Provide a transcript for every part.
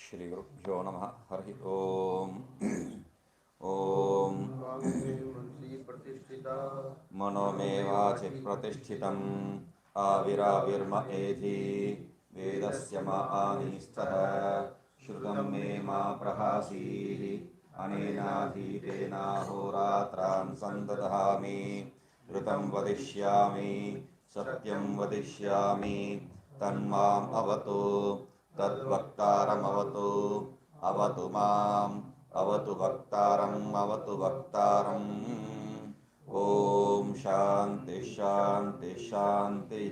श्री गुरुभ्यो नमः। हरि ओम। ओम मनो मे वाचि प्रतिष्ठितम् आविराविर्म एधि वेदस्य मा आनीस्तः श्रुतं मे मा प्रहासीः अनेनाधीतेनाहोरात्रान् सन्दधामि ऋतं वदिष्यामि सत्यं वदिष्यामि तन्माम् अवतु तद्वक्तारमवतु अवतु माम् अवतु वक्तारम् अवतु वक्तारम्। ओम शांति शांति शांति।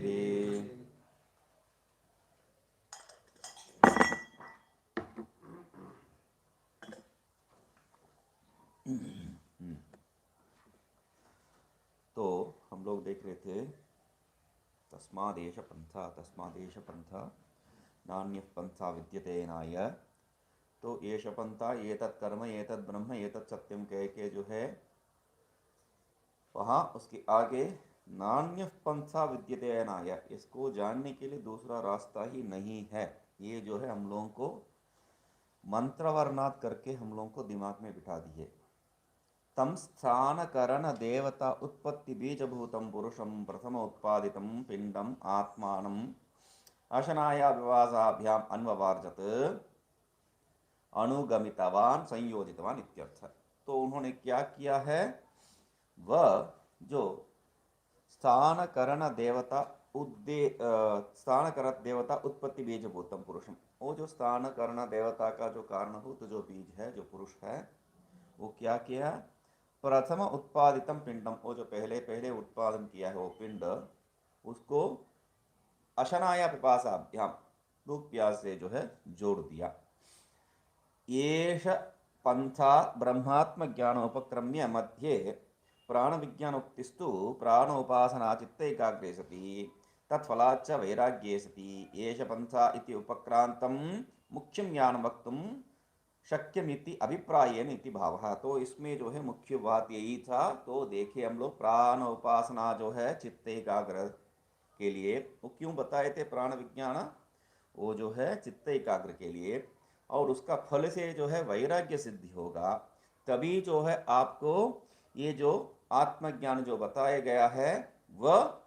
तो हम लोग देख रहे थे तस्मादेश पंथा नान्यः पंथा विद्यते नाय। तो एष पंथा एतत् कर्म एतत् ब्रह्म एतत् सत्यम कह के जो है वहाँ उसके आगे नान्यः पंथा विद्यते नाय, इसको जानने के लिए दूसरा रास्ता ही नहीं है। ये जो है हम लोगों को मंत्रवर्णात करके हम लोगों को दिमाग में बिठा दिए। तम स्थानकरण देवता उत्पत्ति बीजभूतं पुरुषं प्रथम उत्पादितं पिंडम आत्मानं अशनाया विवासाभ्याम अन्ववार्जत अनुगमितवान संयोजितवान इत्यर्थ। तो उन्होंने क्या किया है, वह जो स्थानकरण देवता स्थानकरण देवता उत्पत्ति बीजभूतम पुरुषम, वो जो स्थानकरण देवता का जो कारणभूत जो बीज है, जो पुरुष है, वो क्या किया, प्रथम उत्पादितम पिंडम, वो जो पहले पहले उत्पादन किया है वो पिंड, उसको अशनाया पिपासाभ्याम, भूख प्यास से जो है जोड़ दिया। येष पंथा ब्रह्मात्म ज्ञान उपक्रम्य मध्ये प्राण विज्ञान उक्तिस्तु प्राणोपासना चित्तैकाग्रे सति तत्फलाच्च वैराग्ये सति येष पंथा इति उपक्रांतं मुख्यं ज्ञान वक्तुं शक्यमिति अभिप्रायेन इति भावः। तो इसमें जो है मुख्य बात यही था। तो देखिए हम लोग प्राण उपासना जो है चित्त एकाग्र के लिए, वो क्यों बताए थे प्राण विज्ञान, वो जो है चित्त एकाग्र के लिए, और उसका फल से जो है वैराग्य सिद्धि होगा। तभी जो है आपको ये जो आत्मज्ञान जो बताया गया है वह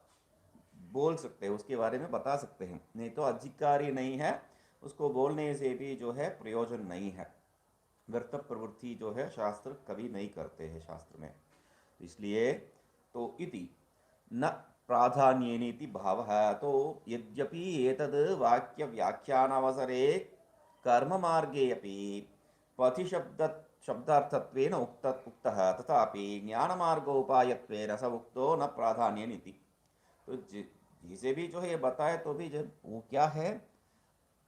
बोल सकते हैं, उसके बारे में बता सकते हैं। नहीं तो अधिकारी नहीं है, उसको बोलने से भी जो है प्रयोजन नहीं है। व्यर्थ प्रवृत्ति जो है शास्त्र कभी नहीं करते हैं शास्त्र में। इसलिए तो इति न प्राधान्येनेति भावः। तो यद्यपि एतद् वाक्य व्याख्यानावसरे कर्म मार्गे अपि पथि शब्दार्थत्वेन उक्तः तथापि ज्ञानमार्गोपायत्वेन स उक्तो न प्राधान्येन इति। तो जिसे भी जो है ये बताया, तो भी जब वो क्या है,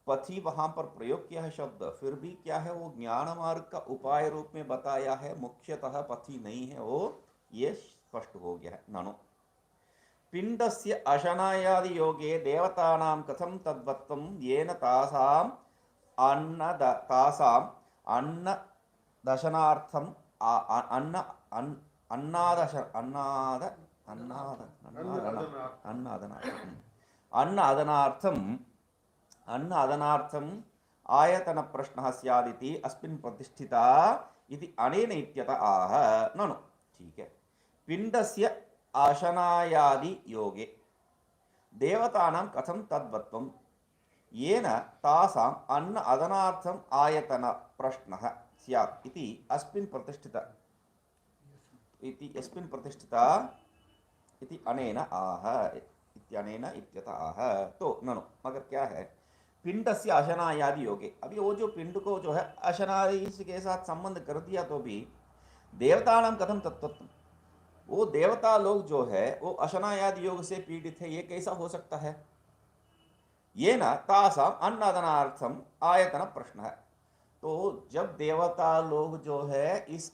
पथि वहां पर प्रयोग किया है शब्द, फिर भी क्या है, वो ज्ञान मार्ग का उपाय रूप में बताया है, मुख्यतः पथि नहीं है वो, ये स्पष्ट हो गया है। नानो पिंडस्य अशनायादि योगे देवतानां कथम तद्वत्वं येन तासाम अन्न दशनार्थम अन्न अन्नादश अन्नाद अन्नाद अन्न अदनार्थम आयतन प्रश्नः स्यादिति अस्मिन् प्रतिष्ठिता इति अनेन इत्यतः आह। ननु ठीक है, पिंडस्य अशनायादि योगे देवतानां कथं तद्वत्वं येन तासाम् अन्न अदनार्थम आयतन प्रश्नः स्यात् इति अस्मिन् प्रतिष्ठिता इति अनेन आह इत्यनेन इत्यतः आह। तो ननु मगर क्या है, पिंड से अशनायादि योगे, अभी वो जो पिंड को जो है अशनादि के साथ संबंध कर दिया, तो भी देवतानां कथम तत्वत्व, वो देवता लोग जो है वो अशनायादि योग से पीड़ित है, ये कैसा हो सकता है। ये न तासाम अन्नदानार्थम आयतन प्रश्न है। तो जब देवता लोग जो है इस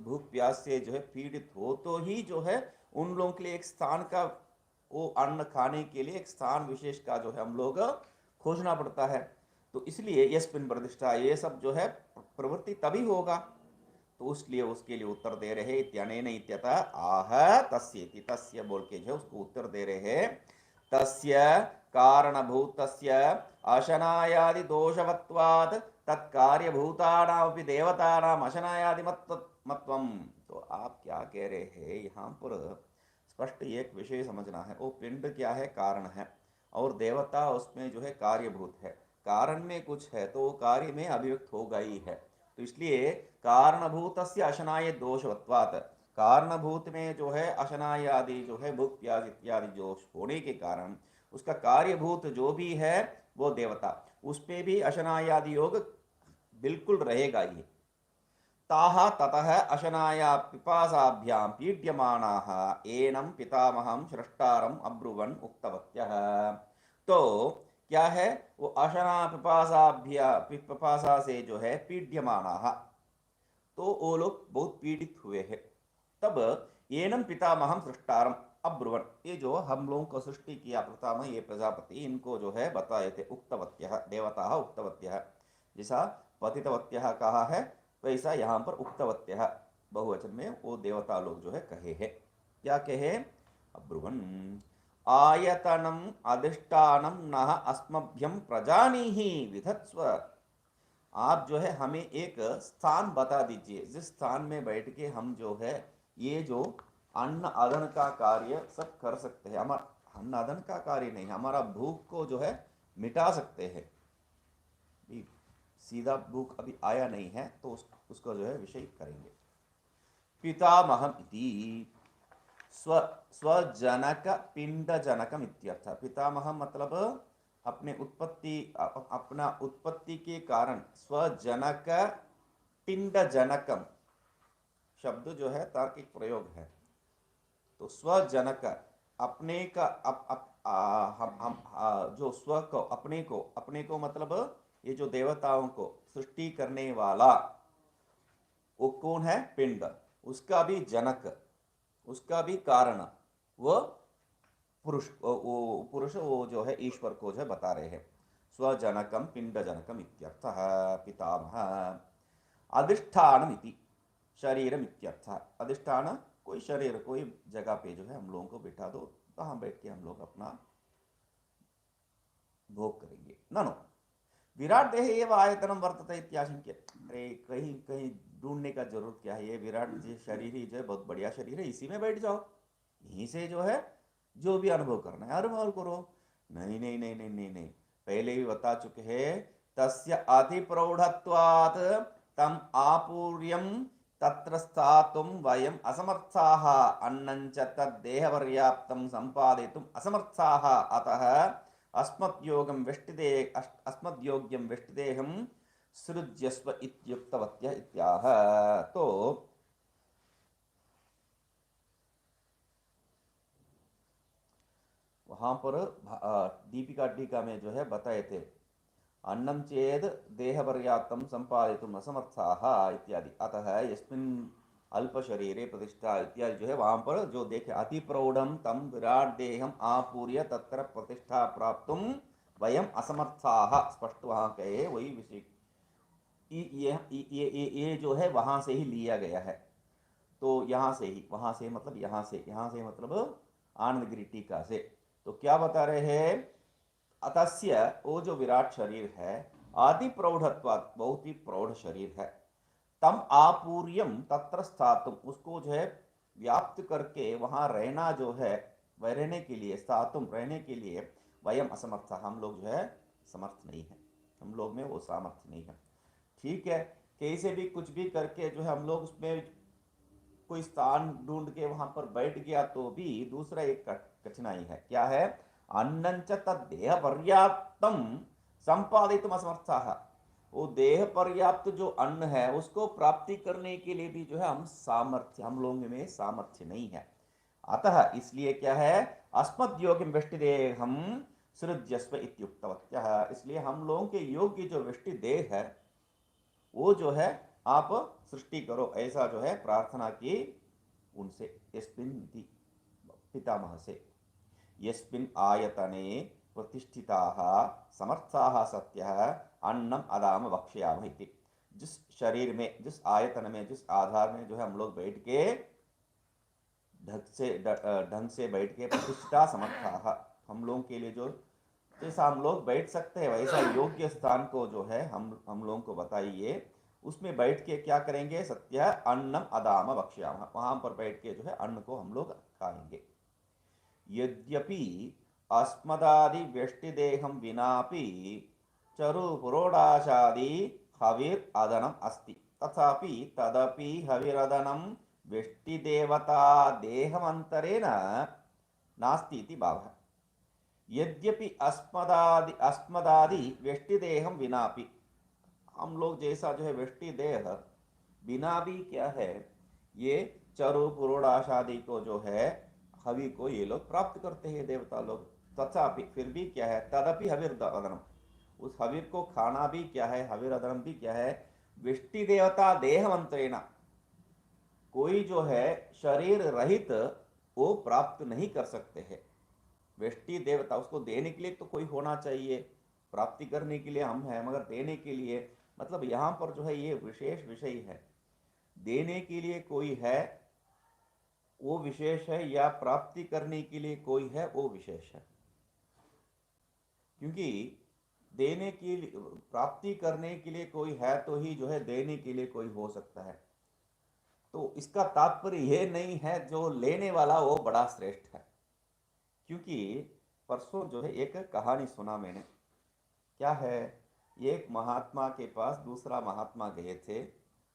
भूख प्यास से जो है पीड़ित हो, तो ही जो है उन लोगों के लिए एक स्थान का, वो अन्न खाने के लिए एक स्थान विशेष का जो है हम लोग खोजना पड़ता है। तो इसलिए यस्मिन् प्रतिष्ठा, ये सब जो है प्रवृत्ति तभी होगा। तो उसलिए उसके लिए उत्तर दे रहे इत्यनेन इत्यतः आह तस्य बोल के जो उसको उत्तर दे रहे हैं। तस्य कारणभूतस्य अशनायादि दोषवत्वात् तत्कार्यभूतानामपि देवतानाम अशनायादिमत्वम। तो आप क्या कह रहे हैं यहाँ पर? स्पष्ट एक विषय समझना है। वो पिंड क्या है? कारण है, और देवता उसमें जो है कार्यभूत है। कारण में कुछ है तो वो कार्य में अभिव्यक्त होगा ही है। तो इसलिए कारणभूतस्य अशनाय दोषवत्वात्, कारणभूत में जो है अशनाय आदि जो है भूख प्यास इत्यादि दोष होने के कारण उसका कार्यभूत जो भी है वो देवता, उस पे भी अशनाय आदि योग बिल्कुल रहेगा ही। ताः ततः अशनाया पिपासाभ्यां पीड्यमानाः एनं पितामहं स्रष्टारम् अब्रुवन् उक्तवत्यः। तो क्या है? वो अशना पिपासा से जो है पीड्यमानाः, तो वो लोग बहुत पीड़ित हुए हैं। तब एनम पितामहम सृष्टारम अब्रुवन, ये जो हम लोगों को सृष्टि किया पितामह ये प्रजापति, इनको जो है बताए थे उक्तवत्यः देवता उक्तवत्यः। जैसा पतितवत्यः कहा है वैसा यहाँ पर उक्तवत्यः बहुवचन में वो देवता लोग जो है कहे हैं। क्या कहे? अब्रुवन आयतनम अधिष्ठानम नः अस्मभ्यम प्रजानीहि विधत्स्व। आप जो है हमें एक स्थान बता दीजिए जिस स्थान में बैठ के हम जो है ये जो अन्न आदन का कार्य सब कर सकते हैं। हमारा अन्न आदन का कार्य नहीं, हमारा भूख को जो है मिटा सकते हैं। सीधा भूख अभी आया नहीं है तो उसका जो है विषय करेंगे। पितामहम इति स्व स्वजनक पिंड जनकम इत्यर्थ। पितामह मतलब अपने उत्पत्ति अपना उत्पत्ति के कारण स्वजनक पिंड जनकम शब्द जो है तार्किक प्रयोग है। तो स्वजनक अपने का हम जो स्व को अपने को मतलब ये जो देवताओं को सृष्टि करने वाला वो कौन है? पिंड। उसका भी जनक, उसका भी कारण, वो पुरुष, वो पुरुष वो जो है ईश्वर को जो है बता रहे हैं। स्वजनकम पिंड जनकम इत्यर्थः पितामह। अधिष्ठान इति शरीरम इत्यर्थः। अधिष्ठान कोई शरीर, कोई जगह पे जो है हम लोगों को बिठा दो, वहां बैठ के हम लोग अपना भोग करेंगे। नो विराट देह एव आयतनम वर्तते इत्याशंक्य। अरे कहीं कहीं ढूंढने का जरूरत क्या है? ये विराट जी शरीर ही जो है बहुत बढ़िया शरीर है, इसी में बैठ जाओ, यहीं से जो है जो भी अनुभव करना है अनुभव करो। नहीं नहीं नहीं नहीं नहीं नहीं, पहले भी बता चुके हैं। तस्य अति प्रौढ़त्वात् तम आपूर्यम तत्र स्थातुम वयम असमर्थाः अन्नं च तद्देह पर्याप्तं संपादितुम असमर्थाः अतः अस्मद्योगं वेष्टिदे अस्मद्योग्यं वेष्टिदेहं सृज्यस्व इत्युक्तवत्यः इत्याह। तो वहां पर दीपिका टीका में जो है बताए थे अन्नम चेद देह पर्याप्तं संपादितुम असमर्थाः इत्यादि अतः यस्मिन् अल्प शरीरे प्रतिष्ठा इत्यादि जो है वहां पर जो देखे अति प्रौढ़म तम विराट देहम आपूर्य तत्र प्रतिष्ठा प्राप्तुम वयम असमर्थाः, स्पष्ट वहां कहे वही विषय। ये जो है वहां से ही लिया गया है। तो यहाँ से ही, वहां से मतलब यहाँ से मतलब आनंदगिरी टीका से। तो क्या बता रहे हैं? अतस्य वो जो विराट शरीर है आदि प्रौढ़त्वात् बहुत ही प्रौढ़ शरीर है। तम आपूर्यम तत्र स्थातुम उसको जो है व्याप्त करके वहां रहना जो है, वह रहने के लिए स्थातुम रहने के लिए वयम असमर्थ, हम लोग जो है समर्थ नहीं है, हम लोग में वो सामर्थ्य नहीं है। ठीक है, कैसे भी कुछ भी करके जो है हम लोग उसमें कोई स्थान ढूंढ के वहां पर बैठ गया तो भी दूसरा एक कठिनाई है। क्या है? अन्नंच तद्देह पर्याप्तम संपादितुम असमर्थाः। वो देह पर्याप्त जो अन्न है उसको प्राप्ति करने के लिए भी जो है हम लोगों में सामर्थ्य नहीं है। अतः इसलिए क्या है? अस्मद् योग्यं वेष्टिदेहं सृज्यस्व इत्युक्तवत्यः। इसलिए हम लोगों के योग्य जो वेष्टि देह है वो जो है आप सृष्टि करो, ऐसा जो है प्रार्थना की उनसे। यस्मिन् पितामह से यस्मिन् आयतने प्रतिष्ठिताः समर्थाः सत्यः अन्नम अदाम वक्ष्यामः इति। जिस शरीर में, जिस आयतन में, जिस आधार में जो है हम लोग बैठ के ढंग से बैठ के प्रतिष्ठिता समर्थाः, हम लोगों के लिए जो जैसा हम लोग बैठ सकते हैं वैसा योग्य स्थान को जो है हम लोगों को बताइए, उसमें बैठ के क्या करेंगे, सत्य अन्नम अदाम भक्ष्यामः, वहां पर बैठ के जो है अन्न को हम लोग खाएंगे। यद्यपि अस्मदादि व्यष्टिदेहं विनापि चरुपुरोडाशादि हविर् अदनम् अस्ति, तथापि तदपि हविरदनं व्यष्टिदेवता देहमन्तरेण नास्ति इति भावः। यद्यपि अस्मदादि व्यष्टि देहम विनापि, हम लोग जैसा जो है व्यष्टि देह बिना भी क्या है, ये चरु पुरोडाशादि को जो है हवि को ये लोग प्राप्त करते हैं देवता लोग। तथापि फिर भी क्या है, तदपि हविर्दनम, उस हविर को खाना भी क्या है, हविरदनम भी क्या है, व्यष्टि देवता देहमंत्रेण, कोई जो है शरीर रहित वो प्राप्त नहीं कर सकते हैं। व्यष्टि देवता, उसको देने के लिए तो कोई होना चाहिए, प्राप्ति करने के लिए हम हैं, मगर देने के लिए मतलब यहाँ पर जो है ये विशेष विषय है, देने के लिए कोई है वो विशेष है, या प्राप्ति करने के लिए कोई है वो विशेष है। क्योंकि देने के लिए, प्राप्ति करने के लिए कोई है तो ही जो है देने के लिए कोई हो सकता है। तो इसका तात्पर्य यह नहीं है जो लेने वाला वो बड़ा श्रेष्ठ है। क्योंकि परसों जो है एक कहानी सुना मैंने, क्या है, एक महात्मा के पास दूसरा महात्मा गए थे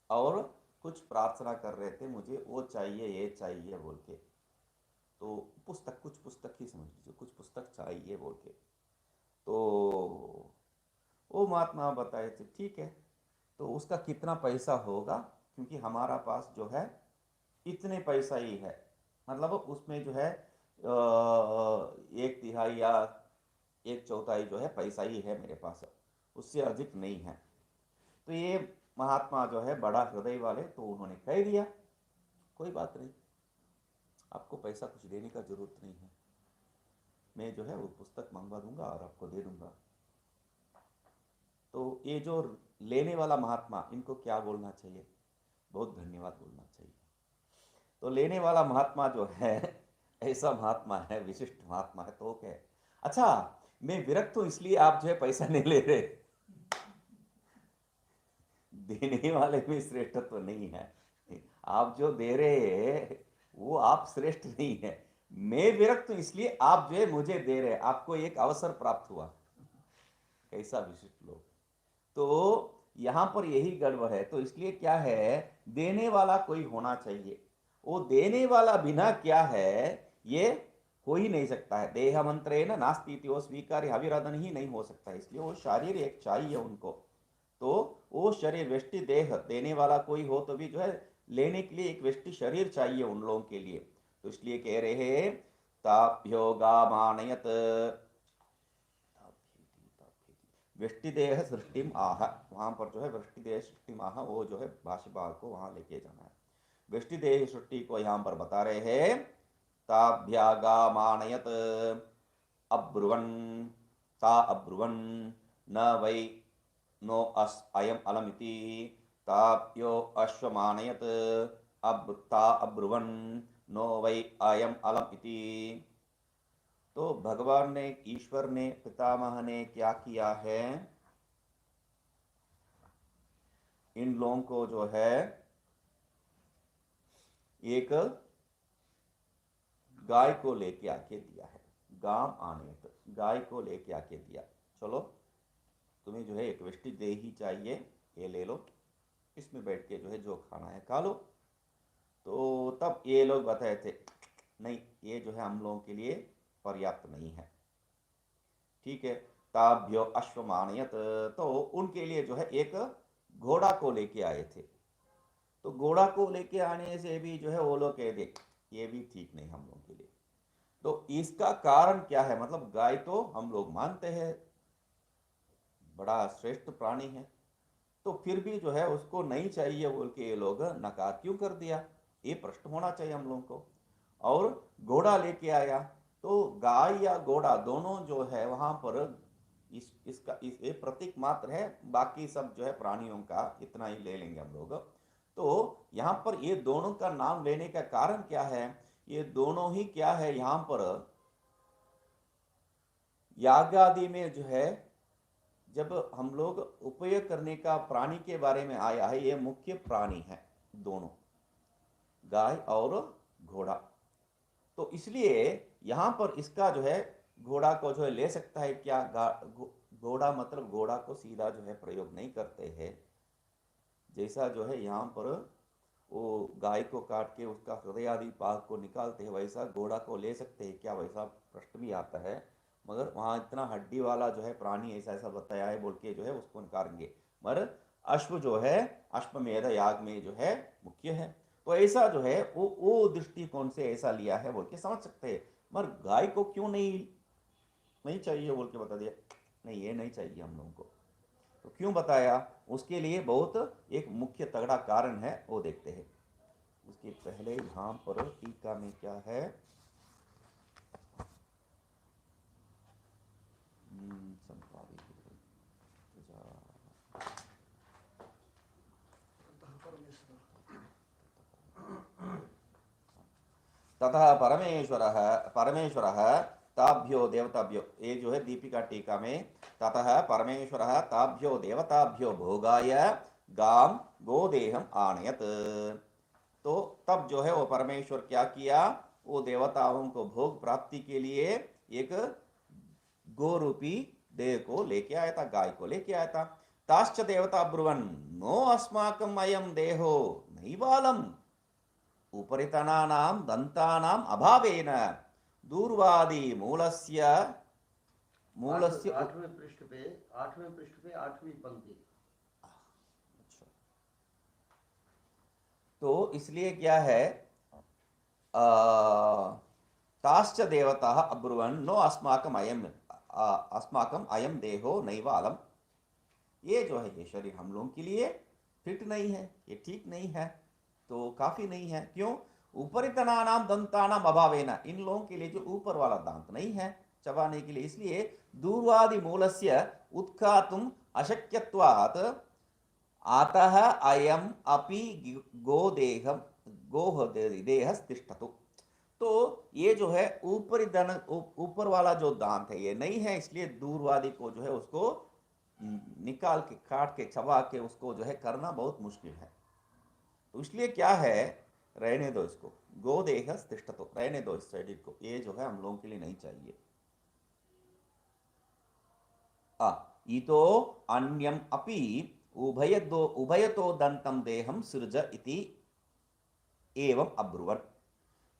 और कुछ प्रार्थना कर रहे थे, मुझे वो चाहिए ये चाहिए बोल के। तो पुस्तक, कुछ पुस्तक ही समझ लीजिए, कुछ पुस्तक चाहिए बोल के। तो वो महात्मा बताए थे ठीक है, तो उसका कितना पैसा होगा, क्योंकि हमारा पास जो है इतने पैसा ही है, मतलब उसमें जो है एक तिहाई या एक चौथाई जो है पैसा ही है मेरे पास, उससे अधिक नहीं है। तो ये महात्मा जो है बड़ा हृदय वाले, तो उन्होंने कह दिया कोई बात नहीं, आपको पैसा कुछ देने का जरूरत नहीं है, मैं जो है वो पुस्तक मंगवा दूंगा और आपको दे दूंगा। तो ये जो लेने वाला महात्मा, इनको क्या बोलना चाहिए, बहुत धन्यवाद बोलना चाहिए। तो लेने वाला महात्मा जो है ऐसा महात्मा है, विशिष्ट महात्मा है, तो क्या है, अच्छा मैं विरक्त हूं इसलिए आप जो है पैसा नहीं ले रहे, देने वाले में श्रेष्ठत्व नहीं है, आप जो दे रहे हैं वो आप श्रेष्ठ नहीं है, मैं विरक्त हूं इसलिए आप जो है मुझे दे रहे हैं, आपको एक अवसर प्राप्त हुआ, कैसा विशिष्ट लोग। तो यहां पर यही गड़बड़ है, तो इसलिए क्या है, देने वाला कोई होना चाहिए, वो देने वाला बिना क्या है, ये हो ही नहीं सकता है, देह मंत्रे न नास्ती, वो स्वीकार्य अविरदन ही नहीं हो सकता है, इसलिए वो शरीर एक चाहिए उनको। तो वो शरीर व्यष्टि देह देने वाला कोई हो तो भी जो है लेने के लिए एक व्यष्टि शरीर चाहिए उन लोगों के लिए। तो इसलिए कह रहे हैं ताभ्योगा मानयत, वृष्टिदेह सृष्टिम आह, वहां पर जो है वृष्टिदेह सृष्टिम आह, वो जो है भाष्य भाग को वहां लेके जाना है। वृष्टिदेह सृष्टि को यहाँ पर बता रहे हैं, ताभ्यागामानयत अब्रुवन्, ता अब्रुवन् न वै नो अयम अलमिति, ताभ्यो अश्वमानयत अब ता अब्रुवन् नो वै अयम अलम इति। तो भगवान ने, ईश्वर ने, पितामह ने क्या किया है, इन लोगों को जो है एक गाय को लेके आके दिया है, गाम आने, तो गाय को लेके आके दिया, चलो तुम्हें जो है एक वृष्टि दे ही चाहिए, ये ले लो, इसमें बैठ के जो है जो खाना है खा लो। तो तब ये लोग बताए थे नहीं, ये जो है हम लोगों के लिए पर्याप्त नहीं है, ठीक है। ताभ्यो अश्वमानयत, तो उनके लिए जो है एक घोड़ा को लेके आए थे। तो घोड़ा को लेके आने से भी जो है वो लोग कह दे ये भी ठीक नहीं हम लोगों के लिए। तो इसका कारण क्या है, मतलब गाय तो हम लोग मानते हैं बड़ा श्रेष्ठ प्राणी है, तो फिर भी जो है उसको नहीं चाहिए बोल के ये लोग नकार क्यों कर दिया, ये प्रश्न होना चाहिए हम लोगों को। और घोड़ा लेके आया, तो गाय या घोड़ा दोनों जो है वहां पर ये प्रतीक मात्र है, बाकी सब जो है प्राणियों का इतना ही ले लेंगे हम लोग। तो यहाँ पर ये दोनों का नाम लेने का कारण क्या है, ये दोनों ही क्या है, यहाँ पर याग आदि में जो है जब हम लोग उपयोग करने का प्राणी के बारे में आया है, ये मुख्य प्राणी है दोनों, गाय और घोड़ा। तो इसलिए यहां पर इसका जो है घोड़ा को जो है ले सकता है क्या, घोड़ा मतलब घोड़ा को सीधा जो है प्रयोग नहीं करते हैं, जैसा जो है यहाँ पर वो गाय को काट के उसका हृदय आदि भाग को निकालते हैं, वैसा घोड़ा को ले सकते हैं क्या, वैसा प्रश्न भी आता है। मगर वहाँ इतना हड्डी वाला जो है प्राणी ऐसा ऐसा बताया है बोल के जो है उसको निकालेंगे। मगर अश्व जो है अश्वमेध याग में जो है मुख्य है, तो ऐसा जो है वो दृष्टिकोण से ऐसा लिया है बोल के समझ सकते हैं। मगर गाय को क्यों नहीं चाहिए बोल के बता दिया, नहीं ये नहीं चाहिए हम लोगों को, तो क्यों बताया, उसके लिए बहुत एक मुख्य तगड़ा कारण है, वो देखते हैं। उसके पहले यहाँ पर टीका में क्या है, तथा परमेश्वरः ताभ्यो देवताभ्यो, ये जो है दीपिका टीका में, ततः परमेश्वरः ताभ्यो देवताभ्यो भोगाय गाम गोदेहम आनयत। तो तब जो है वो परमेश्वर क्या किया, वो देवताओं को भोग प्राप्ति के लिए एक गो रूपी देह को लेके आया था, गाय को लेके आया था। ताश्च देवता ब्रुवन् नो अस्माकम अयम देहो नैवालम उपरितनानां दंतानां अभावेन दूर्वादि मूलस्य मूलस्य आठवें पृष्ठ पे 8वीं पंक्ति। तो इसलिए क्या है, ताश्च देवता अब्रुवन् नो अस्माकम अयम देहो नैवालम, ये जो है ये शरीर हम लोगों के लिए फिट नहीं है, ये ठीक नहीं है, तो काफी नहीं है। क्यों, उपरितनानाम दंतानाम अभावेन, इन लोगों के लिए जो ऊपर वाला दांत नहीं है चबाने के लिए, इसलिए दूर्वादि मूलस्य उत्खातुम अशक्यत्वात् अतः अयम अपि गोदेहम गोह देह तिष्ठतु। तो ये जो है ऊपर वाला जो दांत है ये नहीं है, इसलिए दूरवादी को जो है उसको निकाल के काट के चबा के उसको जो है करना बहुत मुश्किल है। तो इसलिए क्या है, रहने दो इसको, गोदेह तिष्ठतु, रहने दो इस शरीर को, ये जो है हम लोगों के लिए नहीं चाहिए। इतो अन्यम अपि उभयतो दंतम देहम सृज इति एवं अब्रुवन।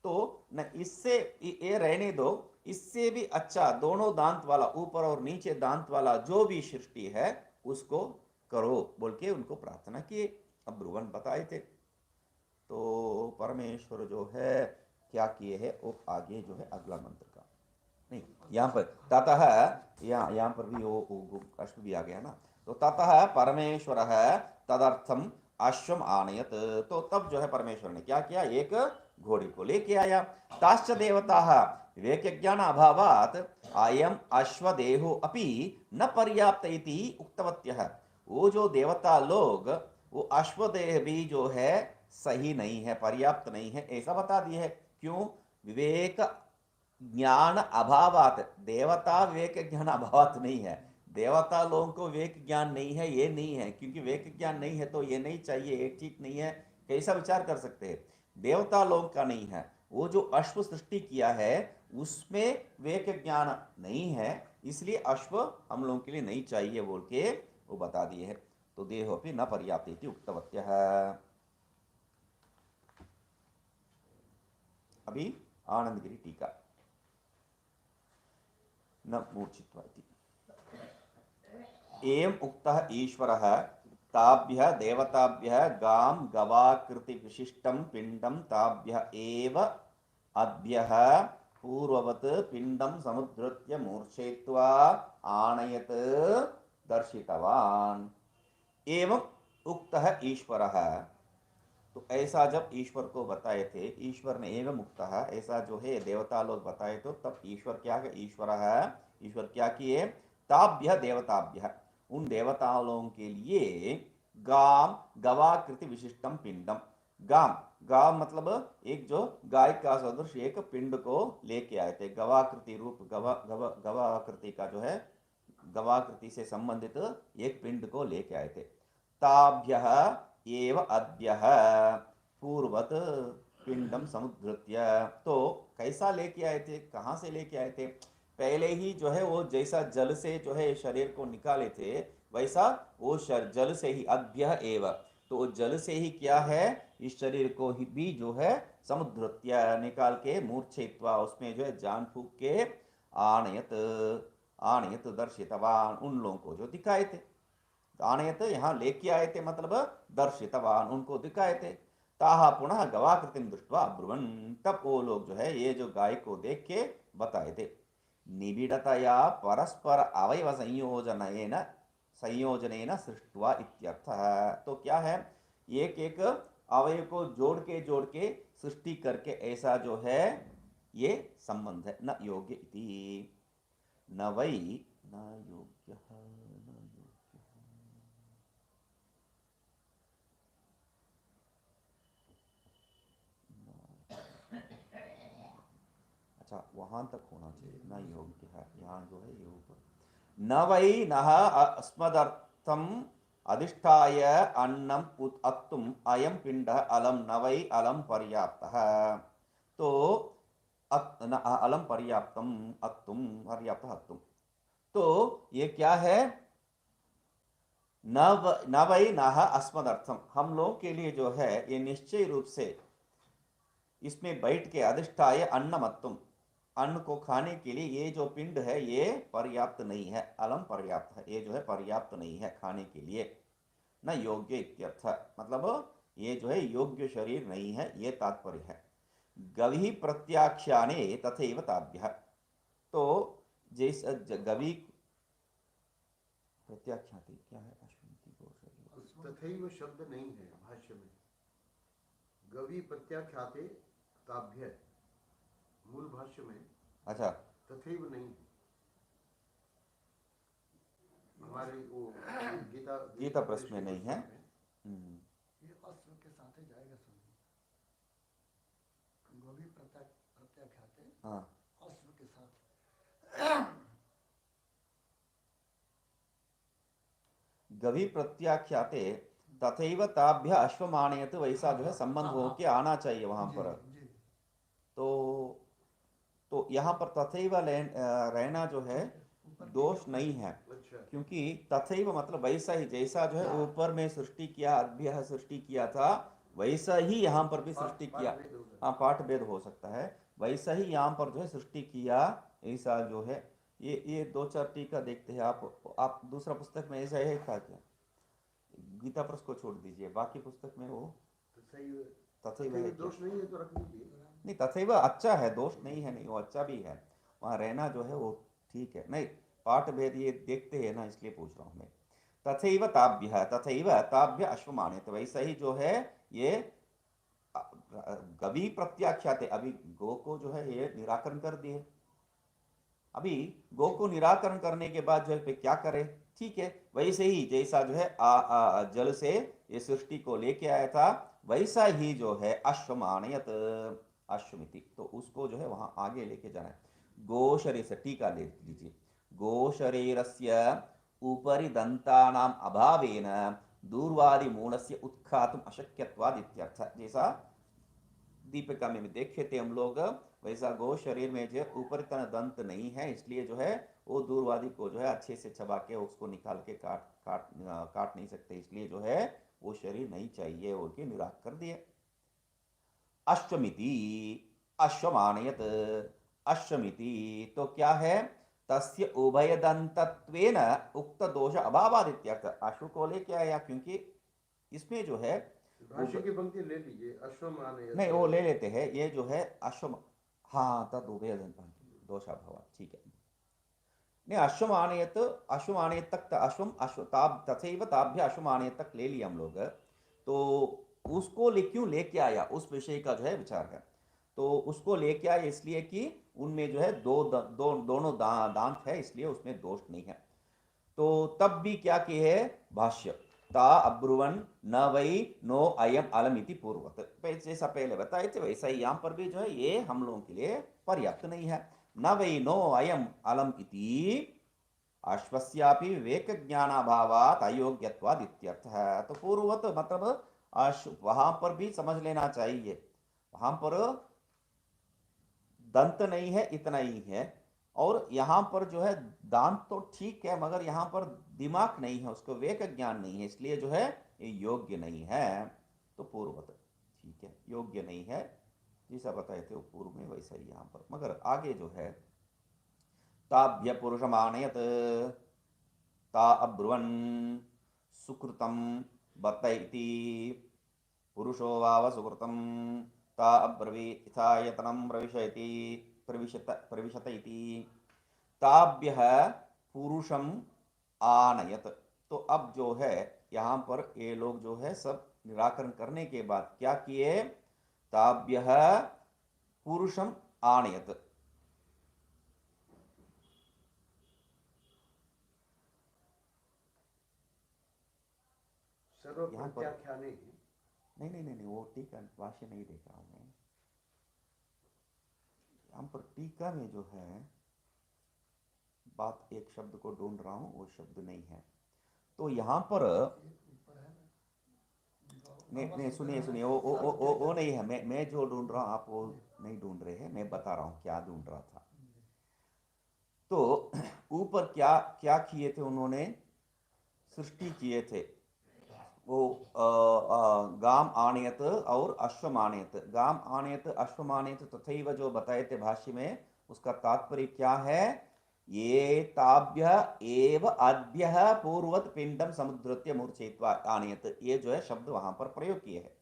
तो न इससे ये रहने दो, इससे भी अच्छा दोनों दांत वाला, ऊपर और नीचे दांत वाला जो भी सृष्टि है उसको करो बोल के उनको प्रार्थना किए, अब्रुवन बताए थे। तो परमेश्वर जो है क्या किए है वो आगे जो है अगला मंत्र का, नहीं यहाँ पर ततः, यहाँ पर भी वो अश्व भी आ गया ना, तो ततः परमेश्वर है तदर्थम अश्वम आनयत, तो तब जो है परमेश्वर ने क्या किया, एक घोड़े को लेके आया। ताश्च देवता विवेक ज्ञान अभावात अयम अश्वदेहो अपि न पर्याप्त इति उक्तवत्यः, वो जो देवता लोग वो अश्वदेह भी जो है सही नहीं है, पर्याप्त नहीं है, ऐसा बता दिए है। क्यों, विवेक ज्ञान अभावात, देवता विवेक ज्ञान अभावात नहीं है, देवता लोगों को विवेक ज्ञान नहीं है, ये नहीं है, क्योंकि विवेक ज्ञान नहीं है तो ये नहीं चाहिए, ये ठीक नहीं है, कैसा विचार कर सकते हैं, देवता लोगों का नहीं है। वो जो अश्व सृष्टि किया है उसमें विवेक ज्ञान नहीं है, इसलिए अश्व हम लोगों के लिए नहीं चाहिए बोल के वो बता दिए है। तो देहोपि न पर्याप्त उक्तवत्यः। अभी आनंदगिरी टीका, न मूर्छित्वा इति। एवं उक्तः ईश्वरः ताभ्यः देवताभ्यः गां गवाकृति विशिष्टं पिंडं ताभ्यः एव अद्भ्यः पूर्ववत् पिंडं समुद्धृत्य मूर्छयित्वा आनयत् दर्शितवान्। एवं उक्तः ईश्वरः, तो ऐसा जब ईश्वर को बताए थे, ईश्वर ने एवं मुक्तः, ऐसा जो है देवता लोग बताए, तो तब ईश्वर क्या है, ईश्वर क्या किए, ताभ्य देवताभ्य, उन देवताओं के लिए गाम गवाकृति विशिष्टम पिंडम, गाम गाव मतलब एक जो गाय का सदृश एक पिंड को लेके आए थे। गवाकृति रूप गवाकृति का जो है, गवाकृति से संबंधित एक पिंड को लेके आए थे। ताभ्यः एव अद्यः पूर्वत पिंडम समुद्धृत्य। तो कैसा लेके आए थे, कहाँ से लेके आए थे? पहले ही जो है वो जैसा जल से जो है शरीर को निकाले थे, वैसा वो जल से ही अद्य एव, तो जल से ही क्या है, इस शरीर को ही भी जो है समुद्धृत्य निकाल के मूर्छित्वा, उसमें जो है जान फूक के आनयत आनयत दर्शितवान, उन लोगों को जो दिखाए थे। आनयत यहाँ लेके आए थे मतलब दर्शितवान, उनको दिखाए थे। ताहा पुनः गवाकृतिम दृष्ट्वा ब्रुवन्, तब वो लोग जो है ये जो गाय को देख के बताए थे। निबिड़तया परस्पर अवयव संयोजनेन संयोजनेन सृष्ट्वा इत्यर्थः। तो क्या है, एक एक अवयव को जोड़ के सृष्टि करके ऐसा जो है ये संबंध है। न योग्य इति, न वै न योग्य, अच्छा वहां तक होना चाहिए, न योग्य है, यहाँ जो है ये ऊपर। न वै नः अस्मदर्थम अधिष्ठाय अन्नम अत्तुम अयम पिंड अलम, न वै अलम पर्याप्तः। तो अलम पर्याप्तम अत्तुम, पर्याप्त अत्तुम, तो ये क्या है, न वै नः अस्मदर्थम, हम लोग के लिए जो है ये निश्चय रूप से इसमें बैठ के अधिष्ठाय अन्नमत्तुम, अन्न को खाने के लिए ये जो पिंड है ये पर्याप्त नहीं है। अलम पर्याप्त है, ये जो है पर्याप्त नहीं है खाने के लिए। न योग्य इत्यर्थ, मतलब ये जो है योग्य शरीर नहीं है, ये तात्पर्य है। गवी प्रत्याख्याने तथैव ताभ्यः, तो जैसे गवी प्रत्याख्याति क्या है, अश्विनी को तथैव शब्द नहीं है भाष्य में, गवी प्रत्याख्याते ताभ्य मूल भाष्य में, अच्छा तथैव नहीं है। हमारे वो गीता प्रश्न में नहीं है। ये अस्त्र के साथ ही जाएगा समझो, गवी प्रत्याख्याते हाँ, अस्त्र के साथ। गवी प्रत्याख्याते तथैव ताभ्य अश्वमानयत, वैसा जो है संबंध हो के आना चाहिए वहां पर। तो यहाँ पर तथैव रहना जो है दोष नहीं है, क्योंकि तथैव मतलब वैसा ही, जैसा जो है ऊपर में सृष्टि किया, अभ्य सृष्टि किया था, वैसा ही यहाँ पर भी सृष्टि किया। हाँ, पाठ भेद हो सकता है, वैसा ही यहाँ पर जो है सृष्टि किया, ऐसा जो है ये दो चार टीका देखते हैं आप दूसरा पुस्तक में ऐसा है था क्या? गीता प्रश्न को छोड़ दीजिए, बाकी पुस्तक में वो तथैव है, दोष नहीं है तो रख लीजिए। नहीं तथैव अच्छा है, दोष नहीं है, नहीं वो अच्छा भी है, वहाँ रहना जो है वो ठीक है। नहीं पाठ भेद ये देखते हैं ना, इसलिए पूछ रहा हूँ मैं। तथैव ताभ्य अश्वमानित, वैसा ही जो है ये गवी प्रत्याख्याते, अभी गो को जो है ये निराकरण कर दिए, अभी गो को निराकरण करने के बाद जो है क्या करे, ठीक है, वैसे ही जैसा जो है जल से ये सृष्टि को लेके आया था, वैसा ही जो है अश्वमानयत, अश्वमिति, तो उसको जो है वहां आगे लेके जाना है। गो शरीर से टीका ले लीजिए, गो शरीरस्य उपरि दंतानाम अभावेन दूर्वादि मूलस्य उत्खातुम अशक्यत्वाद इत्यर्थ। जैसा दीपिका में भी देखे थे हम लोग, वैसा गो शरीर में जो ऊपर का दंत नहीं है, इसलिए जो है वो दूरवादी को जो है अच्छे से चबा के उसको निकाल के काट नहीं सकते, इसलिए जो है वो शरीर नहीं चाहिए, वो के निराक कर दिए। अश्वमिति, अश्वमानयत, अश्वमिति तो क्या है, तस्य उभयदंतत्वेन उक्त दोष अभावादित्यर्थ, अश्व को लेके आया, क्योंकि इसमें जो है भाष्य की पंक्ति ले लीजिए, अश्वमानयत, नहीं वो ले लेते हैं, ये जो है अश्व, हाँ तद उभयदंत दोषाभाव, ठीक है, नहीं अश्वमानयत, अश्वमानयत तक अश्वम अश्व ताब तथैव ताभ्य अश्वमानयत तक ले लिया हम लोग, तो उसको क्यों लेके आया, उस विषय का जो है विचार है। तो उसको लेके आया इसलिए कि उनमें जो है दोनों दांत है, इसलिए उसमें दोष नहीं है। तो तब भी क्या किए है भाष्य, ता अब्रुवन न वही नो अयम अलम इति पूर्वत। जैसा पहले बताए थे वैसा ही यहाँ पर भी जो है ये हम लोगों के लिए पर्याप्त नहीं है। न वही नो अयम अलम इति अश्वस्यापि विवेक ज्ञानाभावात अयोग्यत्वाद इत्यर्थः। तो पूर्वत मतलब वहां पर भी समझ लेना चाहिए, वहां पर दंत नहीं है इतना ही है, और यहाँ पर जो है दांत तो ठीक है मगर यहाँ पर दिमाग नहीं है, उसको विवेक ज्ञान नहीं है, इसलिए जो है ये योग्य नहीं है। तो पूर्वत ठीक है, योग्य नहीं है जैसा बताए थे वो पूर्व में वैसा ही यहाँ पर। मगर आगे जो है ताभ्य पुरुषमानयत ता अब्रुवन् सुकृतं बत इति पुरुषो वाव सुकृतं ता अब्रवीत् यथा यतनं प्रविशति प्रविशत इति ताभ्यः पुरुषम आनयत। तो अब जो है यहाँ पर ये लोग जो है सब निराकरण करने के बाद क्या किए, ताभ्यः पुरुषम आनयत। सर्व यहाँ पर प्रत्याख्याने नहीं वो टीका भाष्य नहीं देख रहा हूँ मैं, यहाँ पर टीका में जो है बात एक शब्द को ढूंढ रहा हूँ, वो शब्द नहीं है। तो यहाँ पर ऊपर है ना, नहीं सुनिए वो नहीं है, मैं जो ढूंढ रहा हूँ आप वो नहीं ढूंढ रहे हैं, मैं बता रहा हूँ क्या ढूंढ रहा था। तो ऊपर क्या क्या किए थे उन्होंने, सृष्टि किए थे वो गाम आनयत और अश्वम आनयत, गाम आनयत अश्वम आनयत तथैव जो बताए थे भाष्य में, उसका तात्पर्य क्या है, ये ताभ्य एव अद्भ्य पूर्वत पिंडम समुद्रत्य मूर्छयित्वा आनयत, ये जो है शब्द वहां पर प्रयोग किए हैं।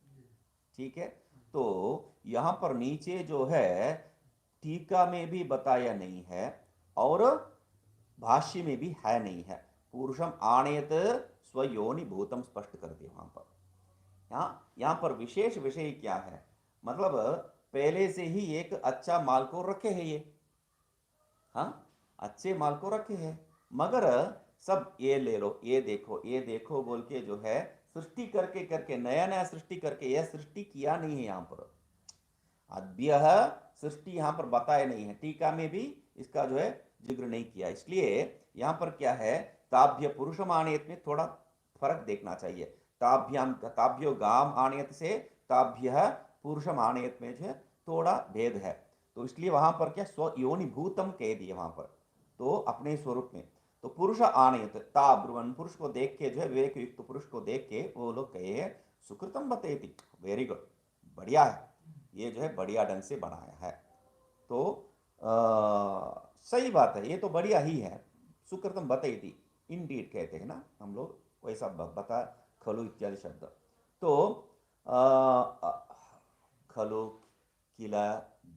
ठीक है, तो यहां पर नीचे जो है टीका में भी बताया नहीं है और भाष्य में भी है नहीं है, पुरुषम आनयत स्वयोनि भूतम स्पष्ट कर दिया वहां पर। यहाँ पर विशेष विषय क्या है, मतलब पहले से ही एक अच्छा माल को रखे हैं ये, हाँ अच्छे माल को रखे हैं, मगर सब ये ले लो ये देखो बोल के जो है सृष्टि करके करके नया नया सृष्टि करके, यह सृष्टि किया नहीं है यहाँ पर, अद्भ्य सृष्टि यहाँ पर बताया नहीं है, टीका में भी इसका जो है जिक्र नहीं किया। इसलिए यहाँ पर क्या है, ताभ्य पुरुषम आनयत में थोड़ा फर्क देखना चाहिए, ताभ्याम ताभ्यो गाम आनयत से ताभ्य पुरुषम आनयत में जो है थोड़ा भेद है। तो इसलिए वहां पर क्या स्व योनि भूतम कह दिए वहां पर, तो अपने स्वरूप में। तो पुरुष आनयत ता ब्रुवन, पुरुष को देख के जो है विवेक युक्त पुरुष को देख के वो लोग कहे सुकृतम बतेति, वेरी गुड, बढ़िया है, ये जो है बढ़िया ढंग से बनाया है। तो सही बात है, ये तो बढ़िया ही है, सुकृतम बतेति इंडीड कहते हैं ना हम लोग, वैसा बता खलु इत्यादि शब्द। तो खलु किला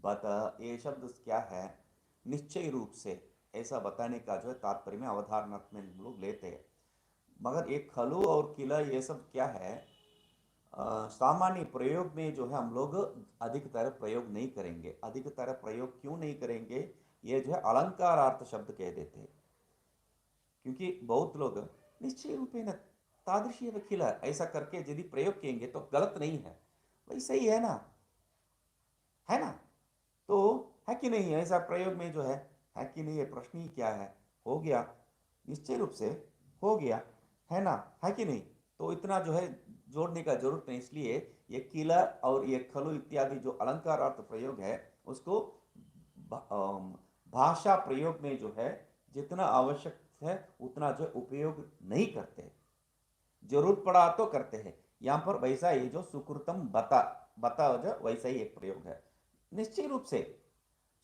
बत ये शब्द क्या है, निश्चय रूप से ऐसा बताने का जो है तात्पर्य में अवधारणात्मक में हम लोग लेते हैं। मगर एक खलु और किला ये सब क्या है, सामान्य प्रयोग में जो है हम लोग अधिकतर प्रयोग नहीं करेंगे। अधिकतर प्रयोग क्यों नहीं करेंगे, ये जो है अलंकारार्थ शब्द कह देते हैं, क्योंकि बहुत लोग निश्चय रूपेण तादृशी खिला ऐसा करके यदि प्रयोग करेंगे तो गलत नहीं है, भाई सही है ना, है ना, तो है कि नहीं, ऐसा प्रयोग में जो है कि नहीं, ये प्रश्न ही क्या है, हो गया निश्चय रूप से, हो गया है ना, है कि नहीं, तो इतना जो है जोड़ने का जरूरत नहीं। इसलिए ये किला और ये खलु इत्यादि जो अलंकारार्थ प्रयोग है उसको भाषा प्रयोग में जो है जितना आवश्यक है उतना जो उपयोग नहीं करते, जरूरत पड़ा तो करते हैं। यहाँ पर वैसा ही जो सुकृतम बता बता जो वैसा ही एक प्रयोग है, निश्चय रूप से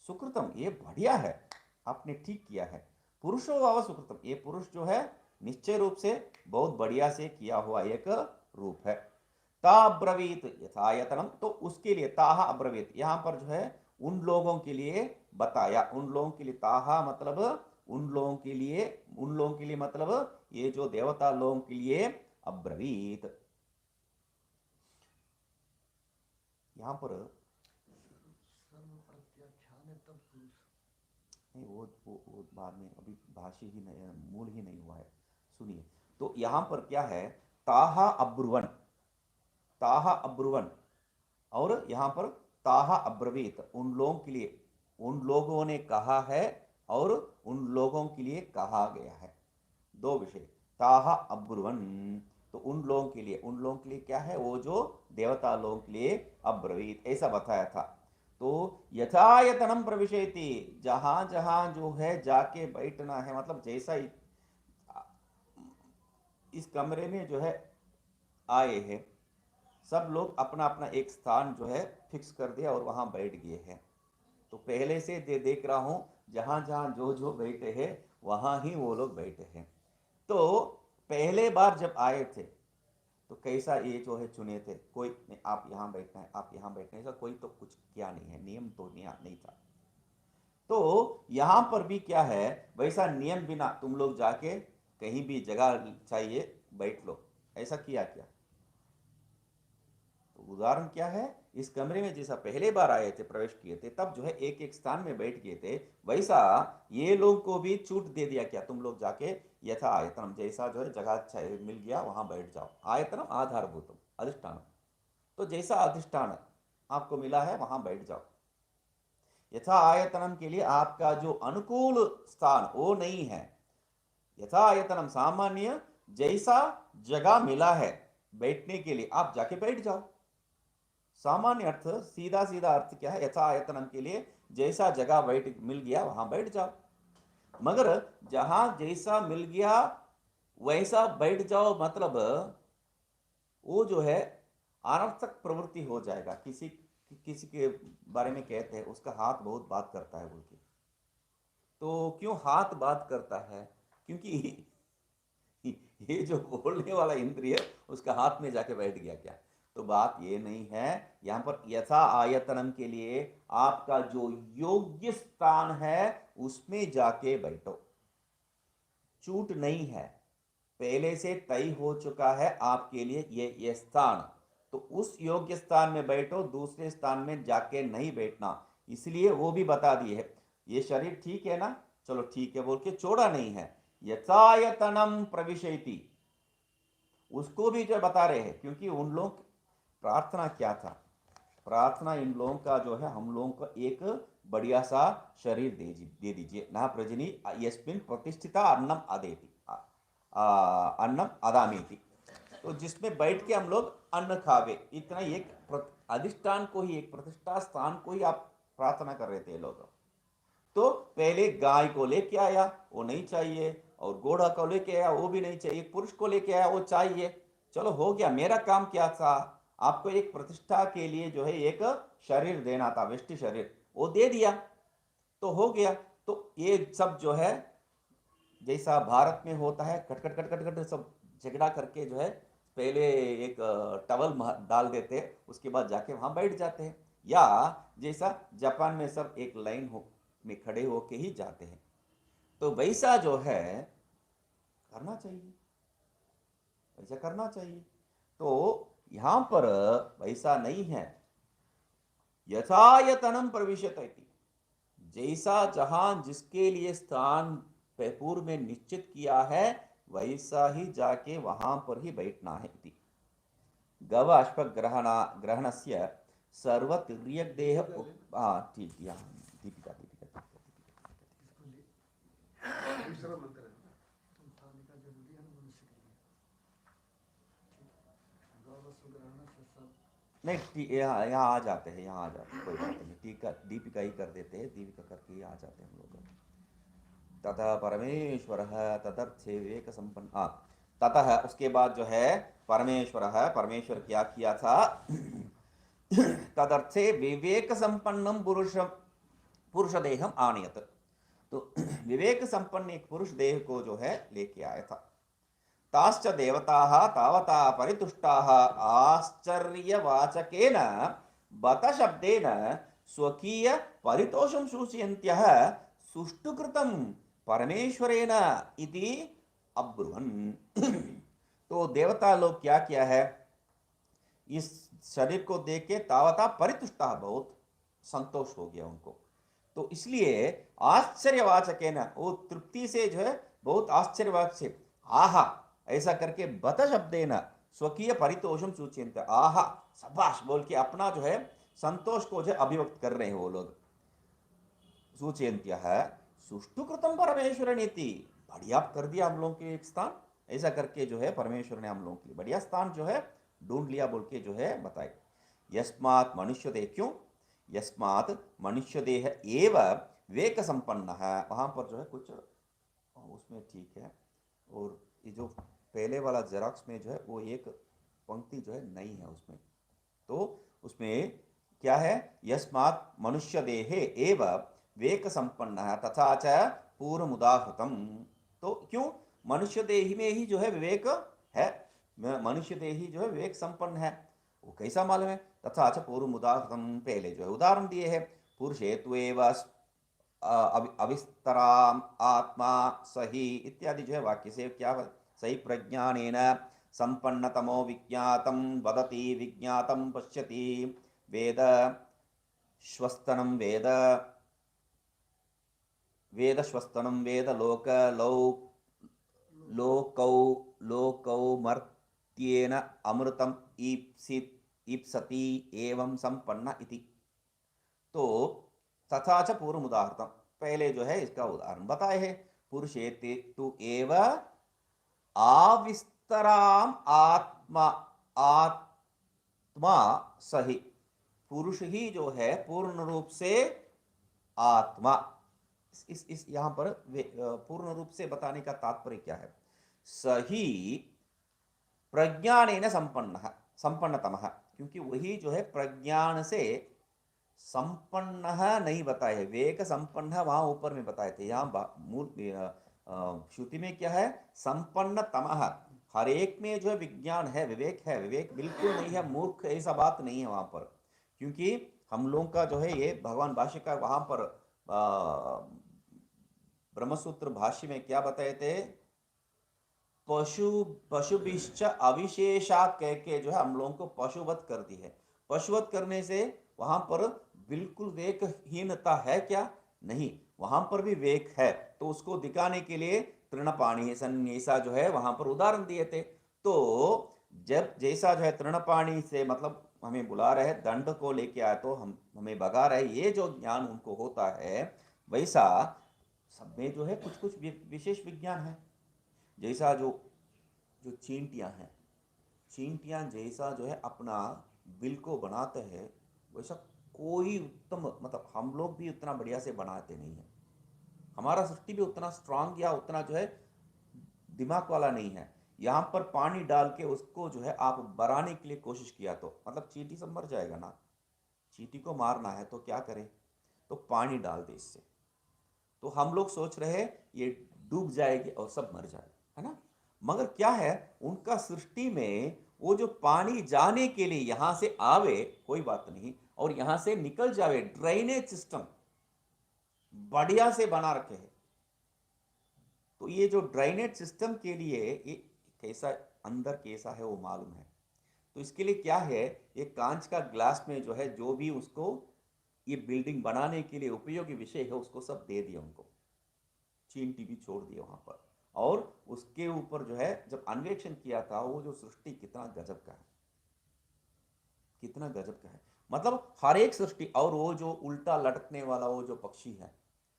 सुकृतम ये बढ़िया है, आपने ठीक किया है, पुरुषो वाव सुकृतम, ये पुरुष जो है निश्चय रूप से बहुत बढ़िया से किया हुआ एक रूप है। ता अब्रवीत यथायतनम, तो उसके लिए ताहा अब्रवीत, यहाँ पर जो है उन लोगों के लिए बताया, उन लोगों के लिए ताहा मतलब उन लोगों के लिए, उन लोगों के लिए मतलब ये जो देवता लोगों के लिए अब्रवीत। यहाँ पर सर्व प्रत्याख्यान तब पुरुष, नहीं वो बाद में, अभी भाष्य ही नहीं, मूल ही नहीं हुआ है, सुनिए। तो यहाँ पर क्या है, ताहा अब्रुवन, ताहा अब्रुवन, और यहाँ पर ताहा अब्रवीत, उन लोगों के लिए, उन लोगों ने कहा है और उन लोगों के लिए कहा गया है, दो विषय। ताहा अब्रुवन, तो उन लोगों के लिए, उन लोगों के लिए क्या है, वो जो देवता लोगों के लिए अब्रवीत, ऐसा बताया था। तो यथायतनम प्रविशेति, जहां जहां जो है जाके बैठना है, मतलब जैसा इस कमरे में जो है आए हैं, सब लोग अपना अपना एक स्थान जो है फिक्स कर दिया और वहां बैठ गए हैं। तो पहले से देख रहा हूं, जहां जहां जो जो बैठे हैं वहां ही वो लोग बैठे हैं। तो पहले बार जब आए थे तो कैसा ये जो है चुने थे, कोई नहीं आप यहाँ बैठना है, आप यहाँ बैठना है, ऐसा कोई तो कुछ किया नहीं है, नियम तो नहीं था। तो यहां पर भी क्या है, वैसा नियम बिना तुम लोग जाके कहीं भी जगह चाहिए बैठ लो, ऐसा किया क्या? तो उदाहरण क्या है, इस कमरे में जैसा पहले बार आए थे, प्रवेश किए थे, तब जो है एक एक स्थान में बैठ गए थे, वैसा ये लोग को भी छूट दे दिया क्या, तुम लोग जाके यथा आयतनम, जैसा जो है जगह मिल गया वहां बैठ जाओ। आयतनम आधारभूतम अधिष्ठान, तो जैसा अधिष्ठान आपको मिला है वहां बैठ जाओ। यथा आयतनम के लिए आपका जो अनुकूल स्थान वो नहीं है। यथा आयतनम सामान्य, जैसा जगह मिला है बैठने के लिए आप जाके बैठ जाओ। सामान्य अर्थ, सीधा सीधा अर्थ क्या है, यथा आयतनम के लिए जैसा जगह बैठ मिल गया वहां बैठ जाओ। मगर जहां जैसा मिल गया वैसा बैठ जाओ, मतलब वो जो है अनर्थक प्रवृत्ति हो जाएगा। किसी किसी के बारे में कहते हैं उसका हाथ बहुत बात करता है बोल के। तो क्यों हाथ बात करता है? क्योंकि ये जो बोलने वाला इंद्रिय उसका हाथ में जाके बैठ गया क्या? तो बात ये नहीं है। यहां पर यथा आयतनम के लिए आपका जो योग्य स्थान है उसमें जाके बैठो, छूट नहीं है, पहले से तय हो चुका है आपके लिए ये स्थान। तो उस योग्य स्थान में बैठो, दूसरे स्थान में जाके नहीं बैठना। इसलिए वो भी बता दिए है, ये शरीर ठीक है ना, चलो ठीक है बोल के छोड़ा नहीं है। यथायतनम प्रविशेति, उसको भी जो बता रहे हैं, क्योंकि उन लोग प्रार्थना क्या था, प्रार्थना इन लोगों का जो है, हम लोगों को एक बढ़िया सा शरीर दे दीजिए। ना प्रजनी यस्मिन प्रतिष्ठिता अन्नम अदेति, अन्नम अदामेति, तो जिसमें बैठ के हम लोग अन्न खावे, इतना एक अधिष्ठान को ही, एक प्रतिष्ठा स्थान को ही आप प्रार्थना कर रहे थे लोग। तो पहले गाय को लेके आया, वो नहीं चाहिए, और घोड़ा को लेके आया, वो भी नहीं चाहिए, पुरुष को लेके आया, वो चाहिए। चलो हो गया, मेरा काम क्या था, आपको एक प्रतिष्ठा के लिए जो है एक शरीर देना था, व्यष्टि शरीर, वो दे दिया तो हो गया। तो ये सब जो है जैसा भारत में होता है, cut cut cut cut cut सब झगड़ा करके जो है पहले एक टवल डाल देते, उसके बाद जाके वहां बैठ जाते हैं, या जैसा जापान में सब एक लाइन में खड़े होके ही जाते हैं। तो वैसा जो है करना चाहिए, वैसा करना चाहिए। तो यहां पर वैसा नहीं है। यथायतनम प्रविशत, जैसा जहां जिसके लिए स्थान पूर्व में निश्चित किया है वैसा ही जाके वहां पर ही बैठना है। गव अश्व ग्रहणस्य सर्वतिर्यक देह, ठीक, यहाँ दीपिका दीपिका दूसरा मंत्र है। तुम थाने का जरूरी है मनुष्य के लिए। गौ वस्तु ग्रहण से सब नहीं, यहाँ आ जाते हैं, यहाँ आ जाते हैं, कोई बात नहीं, टीका दीपिका ही कर देते हैं, दीपिका करके ही आ जाते हैं हम लोग। ततः परमेश्वर तदर्थे विवेक संपन्न, ततः उसके बाद जो है परमेश्वर क्या किया था, तदर्थे विवेक संपन्नम पुरुष देहम आनयत, तो विवेक संपन्न एक पुरुष देह को जो है लेके आया था। ताश्च देवताः तावता परितुष्टाः आश्चर्यवाचकेन बत शब्देन स्वकीय परितोषं सूचयन्त्यः सुष्टुकृतं परमेश्वरेण इति अब्रुवन्। तो देवता लोग क्या किया है, इस शरीर को देख के तावता परितुष्टा, बहुत संतोष हो गया उनको, तो इसलिए आश्चर्यवाचक है ना, वो तृप्ति से जो है बहुत आश्चर्यवाचक से आहा ऐसा करके बत शब्द है ना, स्वकीय परितोषम सूचयन्ते, आहा शाबाश बोल के अपना जो है संतोष को जो है अभिव्यक्त कर रहे हैं वो लोग। सूचयन्त्यः सुष्ठु कृतम परमेश्वर नीति, बढ़िया कर दिया हम लोगों के एक स्थान, ऐसा करके जो है परमेश्वर ने हम लोगों के लिए बढ़िया स्थान जो है ढूंढ लिया बोल के जो है बताए। यस्मात् मनुष्य देह, क्यों, यस्मात् मनुष्य देह एव विवेक संपन्न है, वहां पर जो है कुछ उसमें ठीक है, और ये जो पहले वाला जेरॉक्स में जो है वो एक पंक्ति जो है नहीं है उसमें, तो उसमें क्या है, यस्मात् मनुष्य देहे एव विवेक संपन्न है तथा च पूर्वमुदाहृतम, तो क्यों मनुष्य देही में ही जो है विवेक है, मनुष्य देही जो है विवेक संपन्न है, वो कैसा मालूम है, तथा च पूर्वमुदाहृतम, पहले जो है उदाहरण दिए है, पुरुषेतु एव अविस्तराम आत्मा सही इत्यादि जो है वाक्य से क्या सही प्रज्ञानेन संपन्नतमो विज्ञातम वदति विज्ञातम पश्यति वेद श्वस्तनं वेद वेद श्वस्तनं वेद लोक लौ लोकौ लोकौ मर्त्येन अमृतम ईप्सित ईप्सति एवं संपन्न इति, तो तथा च पूर्व उदाहरणम, पहले जो है इसका उदाहरण बताए है, पुरुषेते तु एव आविस्तराम आत्मा आत्मा सही, पुरुष ही जो है पूर्ण रूप से आत्मा, इस यहां पर पूर्ण रूप से बताने का तात्पर्य क्या है, सही प्रज्ञानेन संपन्न संपन्नतम, क्योंकि वही जो है प्रज्ञान से संपन्न नहीं बताए है, विवेक संपन्न वहां ऊपर में बताए थे, यहाँ मूल श्रुति में क्या है, संपन्न तमः, हर एक में जो है विज्ञान है, विवेक है, विवेक बिल्कुल नहीं है मूर्ख, ऐसा बात नहीं है वहां पर, क्योंकि हम लोगों का जो है ये भगवान भाष्यकार वहां पर ब्रह्मसूत्र भाष्य में क्या बताए थे, पशु पशुभिश्च अविशेषात कह के जो है हम लोगों को पशुवत कर दी है, पशुवत करने से वहां पर बिल्कुल विवेकहीनता है क्या, नहीं, वहां पर भी विवेक है, तो उसको दिखाने के लिए तृणपाणी ऐसा जो है वहां पर उदाहरण दिए थे, तो जब जैसा जो है तृणपाणी से मतलब हमें बुला रहे दंड को लेके आए तो हम हमें भगा रहे, ये जो ज्ञान उनको होता है, वैसा सब में जो है कुछ कुछ विशेष विज्ञान है, जैसा जो जो चींटियां हैं, चींटियां जैसा जो है अपना बिल को बनाते हैं, वैसा कोई उत्तम मतलब हम लोग भी उतना बढ़िया से बनाते नहीं है, हमारा सृष्टि भी उतना स्ट्रांग या उतना जो है दिमाग वाला नहीं है, यहाँ पर पानी डाल के उसको जो है आप बढ़ाने के लिए कोशिश किया तो मतलब चींटी सब मर जाएगा ना, चींटी को मारना है तो क्या करें, तो पानी डाल दे इससे, तो हम लोग सोच रहे हैं ये डूब जाएगी और सब मर जाए, है ना, मगर क्या है उनका सृष्टि में वो जो पानी जाने के लिए यहां से आवे कोई बात नहीं और यहां से निकल जावे, ड्रेनेज सिस्टम बढ़िया से बना रखे हैं, तो ये जो ड्रेनेज सिस्टम के लिए ये कैसा अंदर कैसा है वो मालूम है, तो इसके लिए क्या है, ये कांच का ग्लास में जो है जो भी उसको ये बिल्डिंग बनाने के लिए उपयोगी विषय है उसको सब दे दिया उनको, चींटी भी छोड़ दिया वहां पर, और उसके ऊपर जो है जब अन्वेषण किया था वो जो सृष्टि कितना गजब का है, कितना गजब का है, मतलब हर एक सृष्टि, और वो जो उल्टा लटकने वाला वो जो पक्षी है,